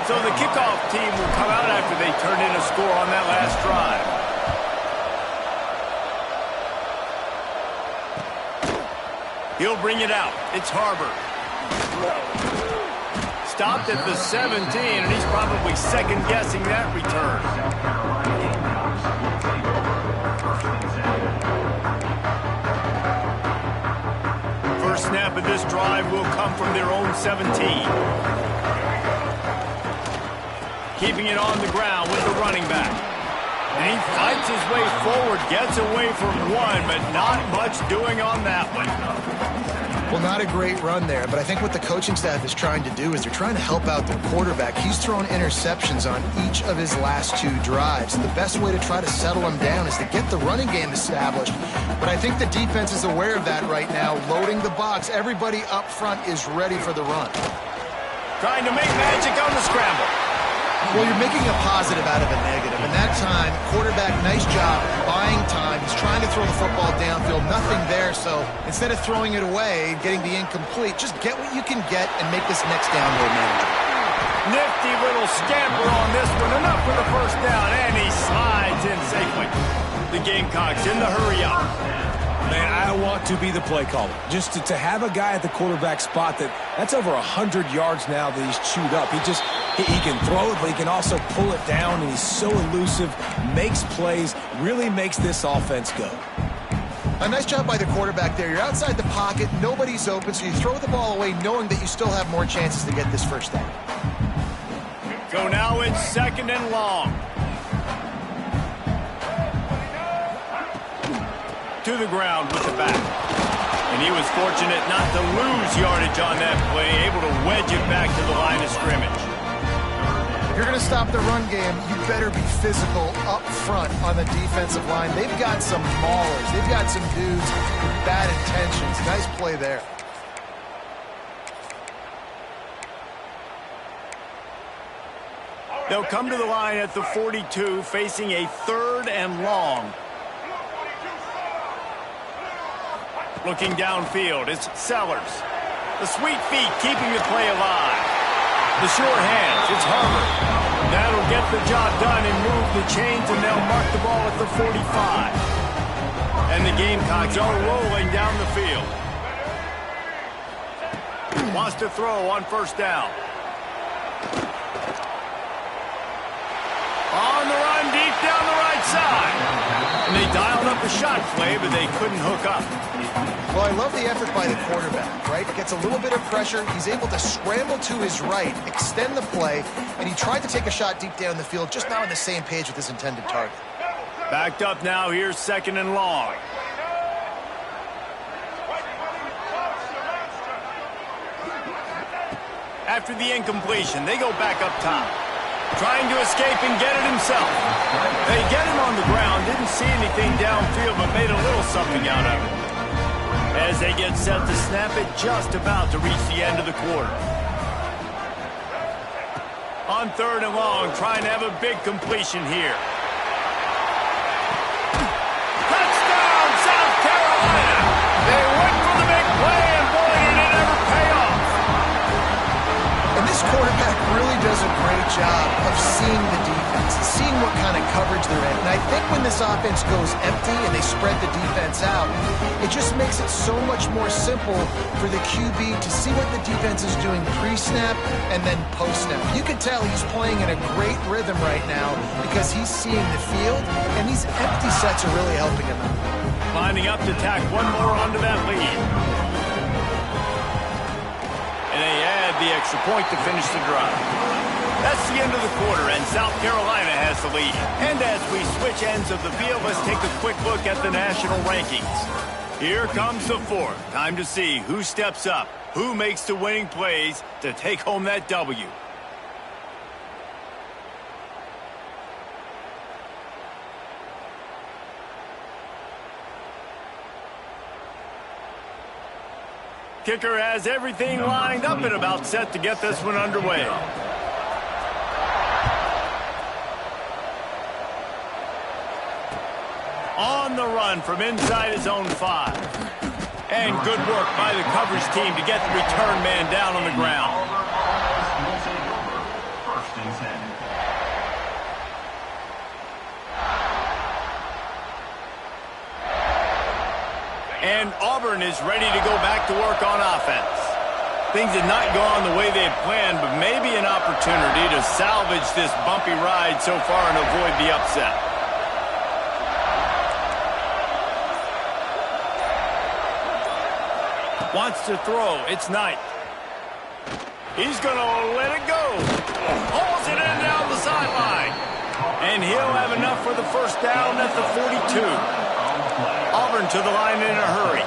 A: So the kickoff team will come out after they turn in a score on that last drive. He'll bring it out. It's Harbor. Stopped at the 17, and he's probably second-guessing that return. First snap of this drive will come from their own 17. Keeping it on the ground with the running back. And he fights his way forward, gets away from one, but not much doing on that one.
C: Well, not a great run there, but I think what the coaching staff is trying to do is they're trying to help out their quarterback. He's thrown interceptions on each of his last 2 drives. The best way to try to settle him down is to get the running game established. But I think the defense is aware of that right now, loading the box. Everybody up front is ready for the run.
A: Trying to make magic on the scramble.
C: Well, you're making a positive out of a negative. And that time, quarterback, nice job buying time. He's trying to throw the football downfield. Nothing there, so instead of throwing it away and getting the incomplete, just get what you can get and make this next down more manageable.
A: Nifty little scamper on this one. Enough for the first down, and he slides in safely. The Gamecocks in the hurry up.
B: Man, I want to be the play caller. Just to have a guy at the quarterback spot that's over 100 yards now that he's chewed up. He can throw it, but he can also pull it down, and he's so elusive, makes plays, really makes this offense go.
C: A nice job by the quarterback there. You're outside the pocket, nobody's open, so you throw the ball away knowing that you still have more chances to get this first down.
A: So now it's 2nd and long. To the ground with the back. And he was fortunate not to lose yardage on that play, able to wedge it back to the line of scrimmage.
C: If you're going to stop the run game, you better be physical up front on the defensive line. They've got some maulers. They've got some dudes with bad intentions. Nice play there.
A: They'll come to the line at the 42, facing a 3rd and long. Looking downfield, it's Sellers. The sweet feet keeping the play alive. The sure hands, it's Harvard. That'll get the job done and move the chains, and they'll mark the ball at the 45. And the Gamecocks are rolling down the field. Wants to throw on first down. On the run, deep down the right side. And they dialed up the shot play, but they couldn't hook up.
C: Well, I love the effort by the quarterback, right? Gets a little bit of pressure. He's able to scramble to his right, extend the play, and he tried to take a shot deep down the field, just not on the same page with his intended target.
A: Backed up now, here's 2nd and long. After the incompletion, they go back up top. Trying to escape and get it himself. They get him on the ground, didn't see anything downfield, but made a little something out of it. As they get set to snap it, just about to reach the end of the quarter. On 3rd and long, trying to have a big completion here. Touchdown, South Carolina! They went for the big play, and boy, did it ever pay off.
C: And this quarterback really does a great job of seeing the defense, seeing what kind of coverage they're in. And I think when this offense goes empty and they spread the defense out, it just makes it so much more simple for the QB to see what the defense is doing pre-snap and then post-snap. You can tell he's playing in a great rhythm right now because he's seeing the field, and these empty sets are really helping him out.
A: Lining up to tack one more onto that lead. And they add the extra point to finish the drive. That's the end of the quarter, and South Carolina has the lead. And as we switch ends of the field, let's take a quick look at the national rankings. Here comes the 4th. Time to see who steps up, who makes the winning plays to take home that W. Kicker has everything lined up and about set to get this one underway. On the run from inside his own 5. And good work by the coverage team to get the return man down on the ground.
D: First and 10.
A: And Auburn is ready to go back to work on offense. Things had not gone the way they had planned, but maybe an opportunity to salvage this bumpy ride so far and avoid the upset. Wants to throw. It's Knight. He's going to let it go. Hauls it in down the sideline. And he'll have enough for the first down at the 42. Auburn to the line in a hurry.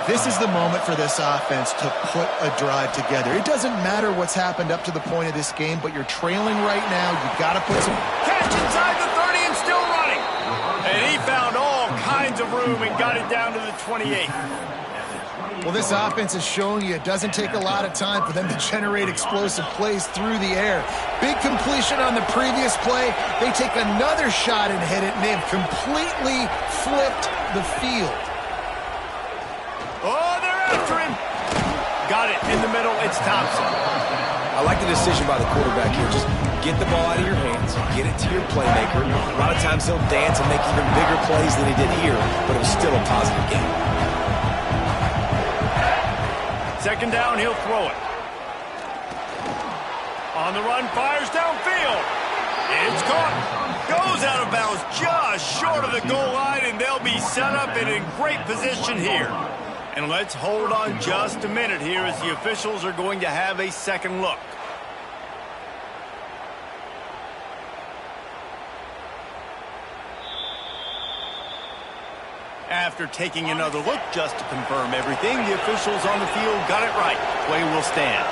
C: This is the moment for this offense to put a drive together. It doesn't matter what's happened up to the point of this game, but you're trailing right now. You've got to put some...
A: Catch inside the 30 and still running. And he found all kinds of room and got it down to the 28.
C: Well, this offense is showing you it doesn't take a lot of time for them to generate explosive plays through the air. Big completion on the previous play. They take another shot and hit it, and they've completely flipped the field.
A: Oh, they're after him. Got it in the middle. It's Thompson.
B: I like the decision by the quarterback here. Just get the ball out of your hands, get it to your playmaker. A lot of times he'll dance and make even bigger plays than he did here, but it was still a positive game.
A: 2nd down, he'll throw it. On the run, fires downfield. It's caught. Goes out of bounds just short of the goal line, and they'll be set up and in great position here. And let's hold on just a minute here as the officials are going to have a second look. After taking another look just to confirm everything, the officials on the field got it right. Play will stand.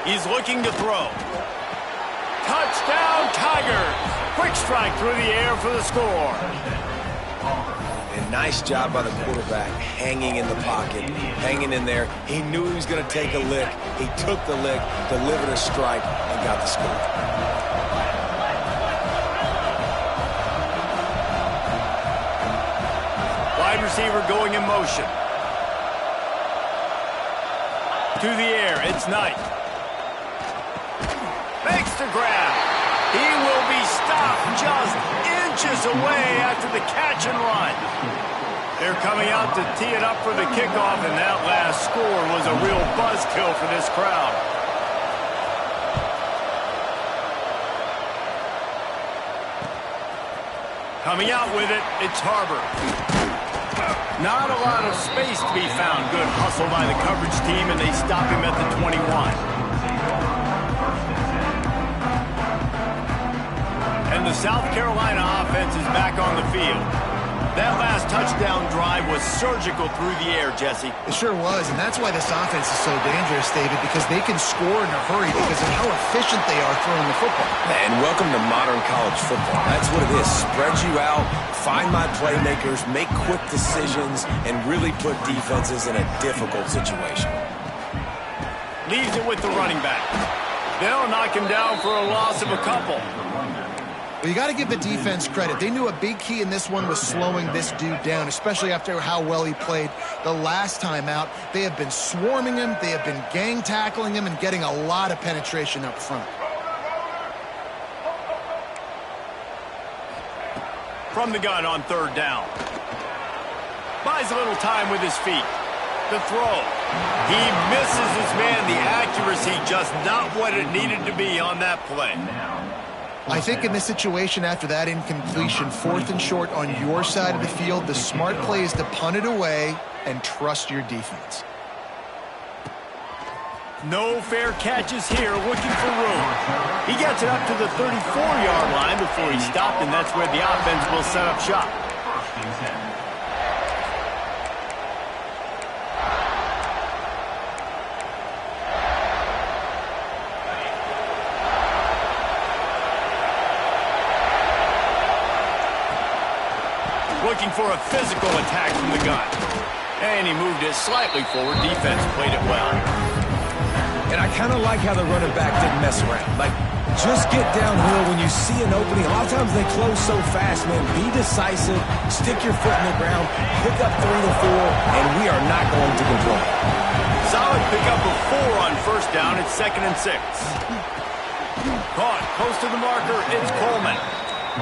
A: He's looking to throw. Touchdown, Tigers! Quick strike through the air for the score.
B: And Nice job by the quarterback, hanging in the pocket, hanging in there. He knew he was going to take a lick. He took the lick, delivered a strike, and got the score.
A: Wide receiver going in motion. To the air, it's Knight. Makes the grab. He will be stopped just inches away after the catch and run. They're coming out to tee it up for the kickoff, and that last score was a real buzzkill for this crowd. Coming out with it, it's Harbor. Not a lot of space to be found. Good hustle by the coverage team, and they stop him at the 21. And the South Carolina offense is back on the field. That last touchdown drive was surgical through the air, Jesse.
C: It sure was, and that's why this offense is so dangerous, David, because they can score in a hurry because of how efficient they are throwing the football.
B: And welcome to modern college football. That's what it is. Spread you out, find my playmakers, make quick decisions, and really put defenses in a difficult situation.
A: Leaves it with the running back. They'll knock him down for a loss of a couple.
C: Well, you got to give the defense credit. They knew a big key in this one was slowing this dude down, especially after how well he played the last time out. They have been swarming him. They have been gang tackling him and getting a lot of penetration up front.
A: From the gun on third down. Buys a little time with his feet. The throw. He misses his man. The accuracy just not what it needed to be on that play.
C: I think in this situation after that incompletion, 4th and short on your side of the field, the smart play is to punt it away and trust your defense.
A: No fair catches here, looking for room. He gets it up to the 34-yard line before he stopped, and that's where the offense will set up shop. Looking for a physical attack from the gun. And he moved it slightly forward. Defense played it well.
B: And I kind of like how the running back didn't mess around. Like, just get downhill when you see an opening. A lot of times they close so fast, man. Be decisive, stick your foot in the ground, pick up 3 to 4, and we are not going to control it.
A: Solid pickup of 4 on first down. It's 2nd and 6. Caught close to the marker. It's Coleman.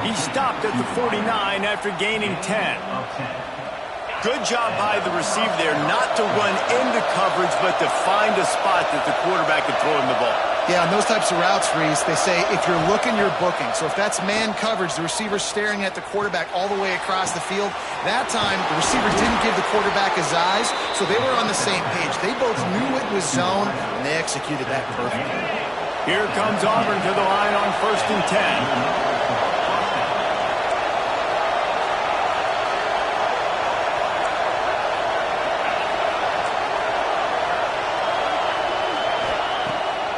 A: He stopped at the 49 after gaining 10. Good job by the receiver there not to run into coverage, but to find a spot that the quarterback could throw him the ball.
C: Yeah, on those types of routes, Reese, they say if you're looking, you're booking. So if that's man coverage, the receiver's staring at the quarterback all the way across the field. That time, the receiver didn't give the quarterback his eyes, so they were on the same page. They both knew it was zone, and they executed that perfectly.
A: Here comes Auburn to the line on 1st and 10.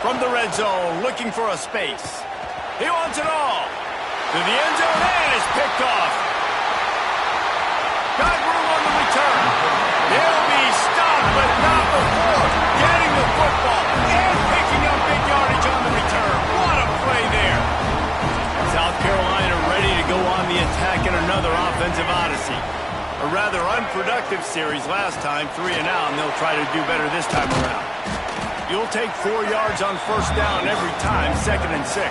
A: From the red zone, looking for a space. He wants it all. To the end zone, and it's picked off. Got room on the return. He'll be stopped, but not before getting the football and picking up big yardage on the return. What a play there. South Carolina ready to go on the attack in another offensive odyssey. A rather unproductive series last time, 3 and out, and they'll try to do better this time around. You'll take 4 yards on first down every time, 2nd and 6.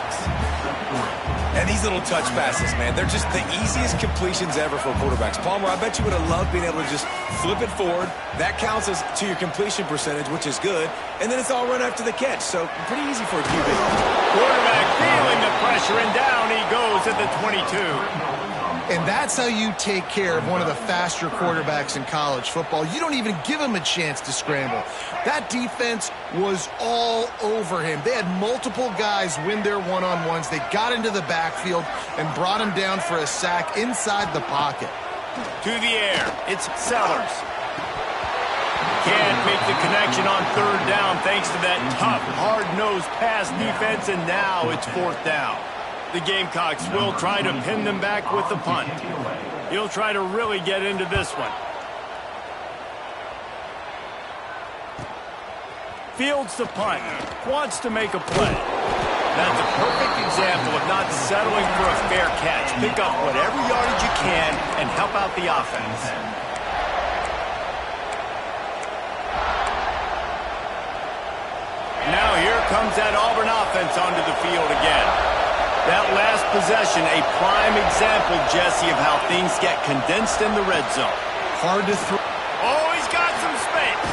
B: And these little touch passes, man, they're just the easiest completions ever for quarterbacks. Palmer, I bet you would have loved being able to just flip it forward. That counts as to your completion percentage, which is good. And then it's all run after the catch, so pretty easy for a QB.
A: Quarterback feeling the pressure, and down he goes at the 22.
C: And that's how you take care of one of the faster quarterbacks in college football. You don't even give him a chance to scramble. That defense was all over him. They had multiple guys win their one-on-ones. They got into the backfield and brought him down for a sack inside the pocket.
A: To the air, it's Sellers. Can't make the connection on third down thanks to that tough, hard-nosed pass defense, and now it's 4th down. The Gamecocks will try to pin them back with the punt. He'll try to really get into this one. Fields the punt. Wants to make a play. That's a perfect example of not settling for a fair catch. Pick up whatever yardage you can and help out the offense. Now here comes that Auburn offense onto the field again. That last possession, a prime example, Jesse, of how things get condensed in the red zone.
C: Hard to throw.
A: Oh, he's got some space.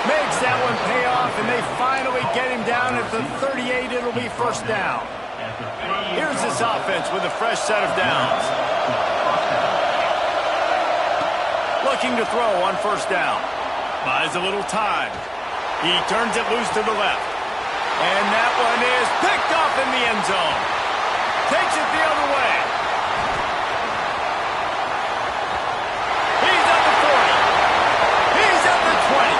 A: Makes that one pay off, and they finally get him down at the 38. It'll be first down. Here's this offense with a fresh set of downs. Looking to throw on first down. Buys a little time. He turns it loose to the left. And that one is picked off in the end zone. Takes it the other way. He's at the 40. He's at the 20.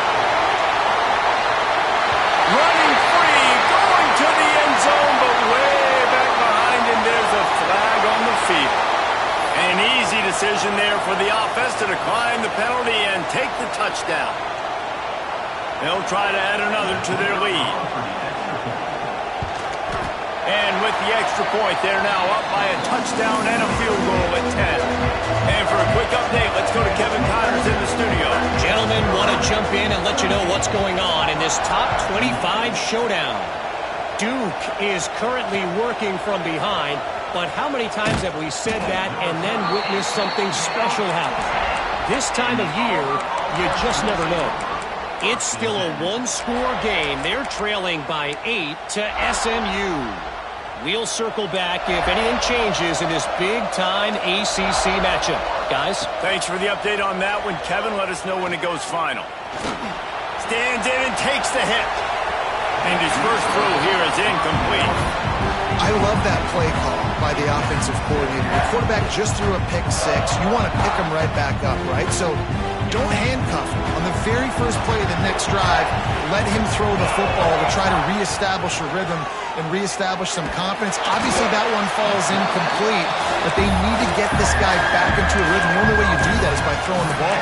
A: Running free, going to the end zone, but way back behind him, there's a flag on the field. An easy decision there for the offense to decline the penalty and take the touchdown. They'll try to add another to their lead. And with the extra point, they're now up by a touchdown and a field goal at 10. And for a quick update, let's go to Kevin Connors in the studio.
E: Gentlemen, want to jump in and let you know what's going on in this top 25 showdown. Duke is currently working from behind, but how many times have we said that and then witnessed something special happen? This time of year, you just never know. It's still a one-score game. They're trailing by 8 to SMU. We'll circle back if anything changes in this big-time ACC matchup. Guys?
A: Thanks for the update on that one, Kevin. Let us know when it goes final. Stands in and takes the hit. And his first throw here is incomplete.
C: I love that play call by the offensive coordinator. The quarterback just threw a pick six. You want to pick him right back up, right? So don't handcuff him. On the very first play of the next drive, let him throw the football to try to reestablish a rhythm and reestablish some confidence. Obviously, that one falls incomplete, but they need to get this guy back into a rhythm. The only way you do that is by throwing the ball.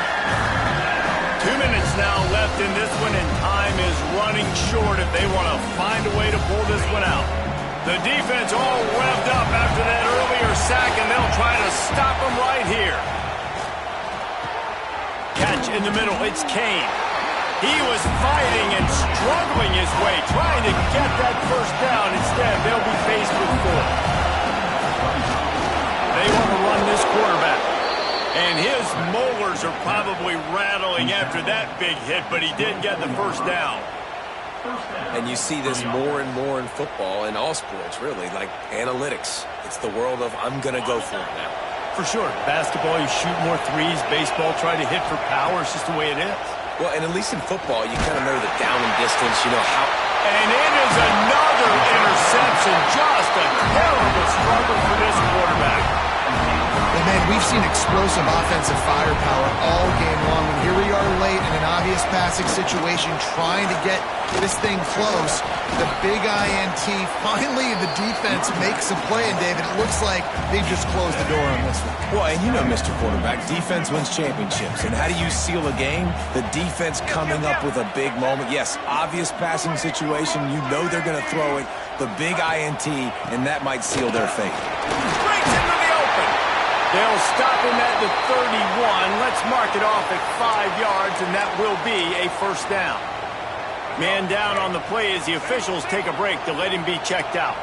A: 2 minutes now left in this one, and time is running short if they want to find a way to pull this one out. The defense all revved up after that earlier sack, and they'll try to stop him right here. Catch in the middle. It's Kane. He was fighting and struggling his way, trying to get that first down. Instead, they'll be faced with 4. They want to run this quarterback. And his molars are probably rattling after that big hit, but he did get the first down.
B: And you see this more and more in football, in all sports, really, like analytics. It's the world of I'm going to go for it now.
A: For sure. Basketball, you shoot more threes. Baseball, try to hit for power. It's just the way it is.
B: Well, and at least in football, you kind of know the down and distance, you know how.
A: And it is another interception. Just a terrible struggle for this quarterback.
C: And man, we've seen explosive offensive firepower all game long. And here we are late in an obvious passing situation, trying to get this thing close. The big INT. Finally, the defense makes a play. And David, it looks like they just closed the door on this one.
B: Well, and you know, Mr. Quarterback, defense wins championships. And how do you seal a game? The defense coming up with a big moment. Yes, obvious passing situation. You know they're going to throw it. The big INT, and that might seal their fate.
A: Breaks into the open. They'll stop him at the 31. Let's mark it off at 5 yards, and that will be a first down. Man down on the play as the officials take a break to let him be checked out.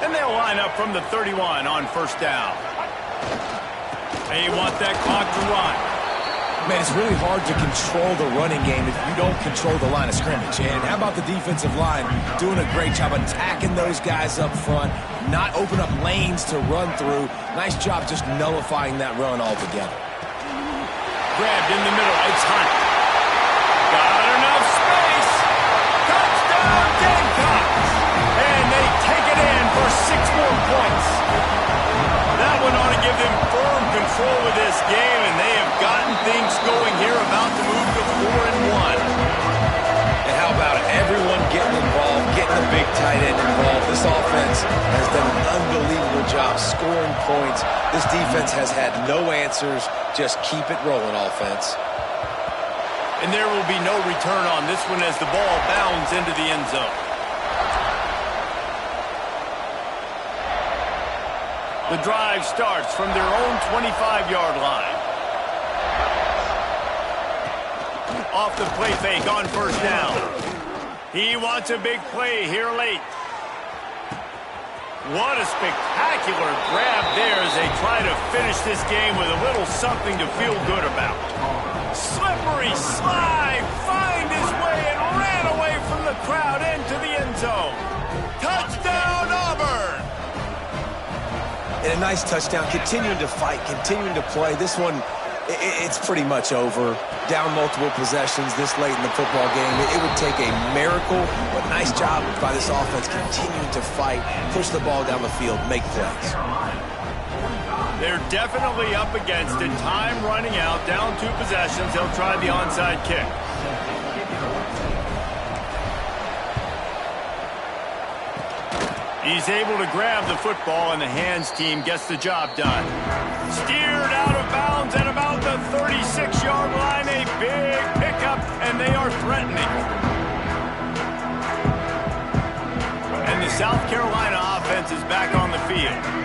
A: And they'll line up from the 31 on first down. They want that clock to run.
B: Man, it's really hard to control the running game if you don't control the line of scrimmage. And how about the defensive line doing a great job attacking those guys up front, not open up lanes to run through. Nice job just nullifying that run altogether.
A: Grabbed in the middle. It's Hunt. Got enough space. Touchdown, Gamecocks. And they take it in for 6 more points. That one ought to give them firm control of this game, and they have gotten things going here, about to move to 4-1.
B: And how about it? Everyone getting involved, getting the big tight end involved. This offense has done an unbelievable job of scoring points. This defense has had no answers. Just keep it rolling, offense.
A: And there will be no return on this one as the ball bounds into the end zone. The drive starts from their own 25-yard line. Off the play fake on first down. He wants a big play here late. What a spectacular grab there as they try to finish this game with a little something to feel good about. Slippery slide, find his way and ran away from the crowd into the end zone. Touchdown, Auburn!
B: And a nice touchdown, continuing to fight, continuing to play. This one, it's pretty much over. Down multiple possessions this late in the football game. It would take a miracle, but nice job by this offense continuing to fight, push the ball down the field, make plays.
A: They're definitely up against it. Time running out, down 2 possessions. They'll try the onside kick. He's able to grab the football, and the hands team gets the job done. Steered out of bounds at about the 36-yard line. A big pickup, and they are threatening. And the South Carolina offense is back on the field.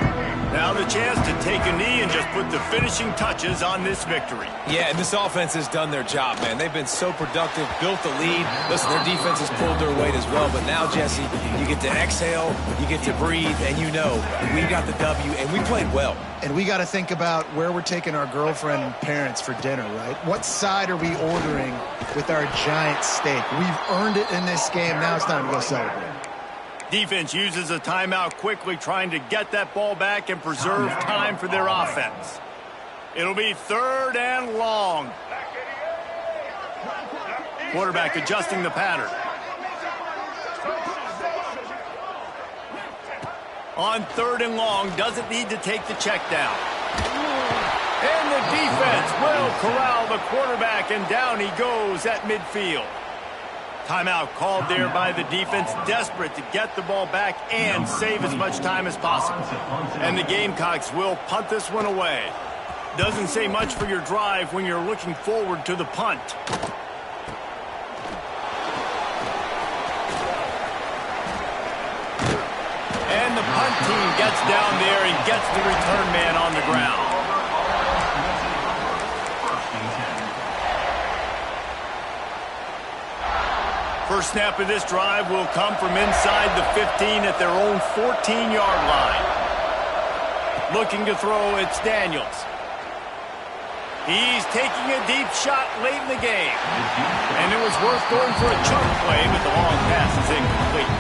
A: Now the chance to take a knee and just put the finishing touches on this victory.
B: Yeah, and this offense has done their job, man. They've been so productive, built the lead. Listen, their defense has pulled their weight as well. But now, Jesse, you get to exhale, you get to breathe, and you know we got the W, and we played well.
C: And we got to think about where we're taking our girlfriend and parents for dinner, right? What side are we ordering with our giant steak? We've earned it in this game. Now it's time to go celebrate.
A: Defense uses a timeout quickly, trying to get that ball back and preserve time for their offense. It'll be 3rd and long. Quarterback adjusting the pattern. On 3rd and long, doesn't need to take the check down. And the defense will corral the quarterback, and down he goes at midfield. Timeout called there by the defense, desperate to get the ball back and save as much time as possible. And the Gamecocks will punt this one away. Doesn't say much for your drive when you're looking forward to the punt. And the punt team gets down there and gets the return man on the ground. First snap of this drive will come from inside the 15 at their own 14-yard line. Looking to throw, it's Daniels. He's taking a deep shot late in the game. And it was worth going for a chunk play, but the long pass is incomplete.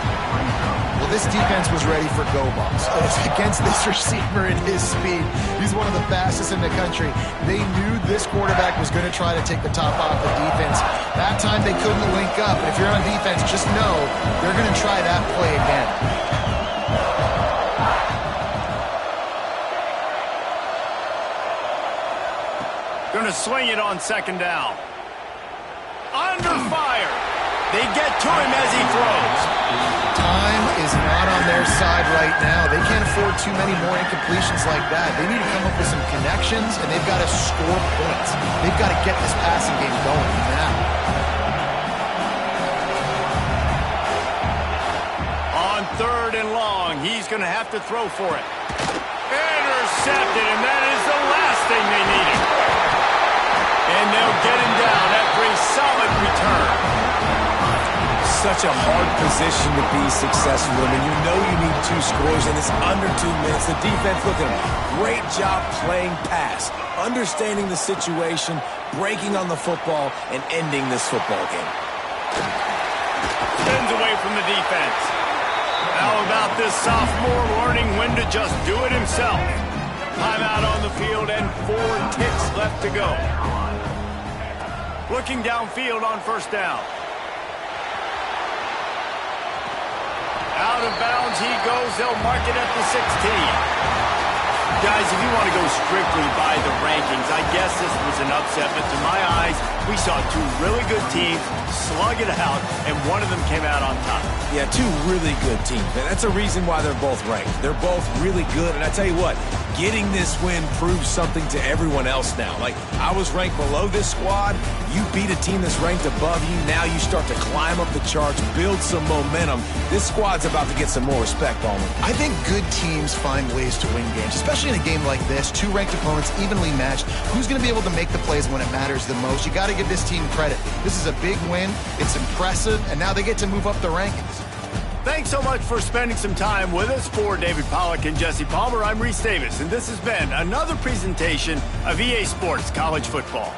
C: Well, this defense was ready for go balls. Against this receiver and his speed, he's one of the fastest in the country. They knew this quarterback was going to try to take the top off the defense. That time they couldn't link up. But if you're on defense, just know they're going to try that play again.
A: Going to swing it on 2nd down. Under fire. They get to him as he throws.
C: Time is not on their side right now. They can't afford too many more incompletions like that. They need to come up with some connections, and they've got to score points. They've got to get this passing game going now.
A: On 3rd and long, he's going to have to throw for it. Intercepted, and that is the last thing they needed. And they'll get him down after a solid return.
B: Such a hard position to be successful in, and you know you need 2 scores, and it's under 2 minutes. The defense, look at them. Great job playing pass, understanding the situation, breaking on the football, and ending this football game.
A: Spins away from the defense. How about this sophomore learning when to just do it himself? Timeout on the field and 4 ticks left to go. Looking downfield on 1st down. Out of bounds he goes. They'll mark it at the 16. Guys, if you want to go strictly by the rankings, I guess this was an upset, but to my eyes, we saw two really good teams slug it out, and one of them came out on top.
B: Yeah, two really good teams, and that's a reason why they're both ranked. They're both really good, and I tell you what, getting this win proves something to everyone else now. Like, I was ranked below this squad. You beat a team that's ranked above you. Now you start to climb up the charts, build some momentum. This squad's about to get some more respect on them.
C: I think good teams find ways to win games, especially in a game like this. Two ranked opponents, evenly matched. Who's going to be able to make the plays when it matters the most? You got to give this team credit. This is a big win. It's impressive, and now they get to move up the rankings.
A: Thanks so much for spending some time with us. For David Pollack and Jesse Palmer, I'm Reese Davis, and this has been another presentation of EA Sports College Football.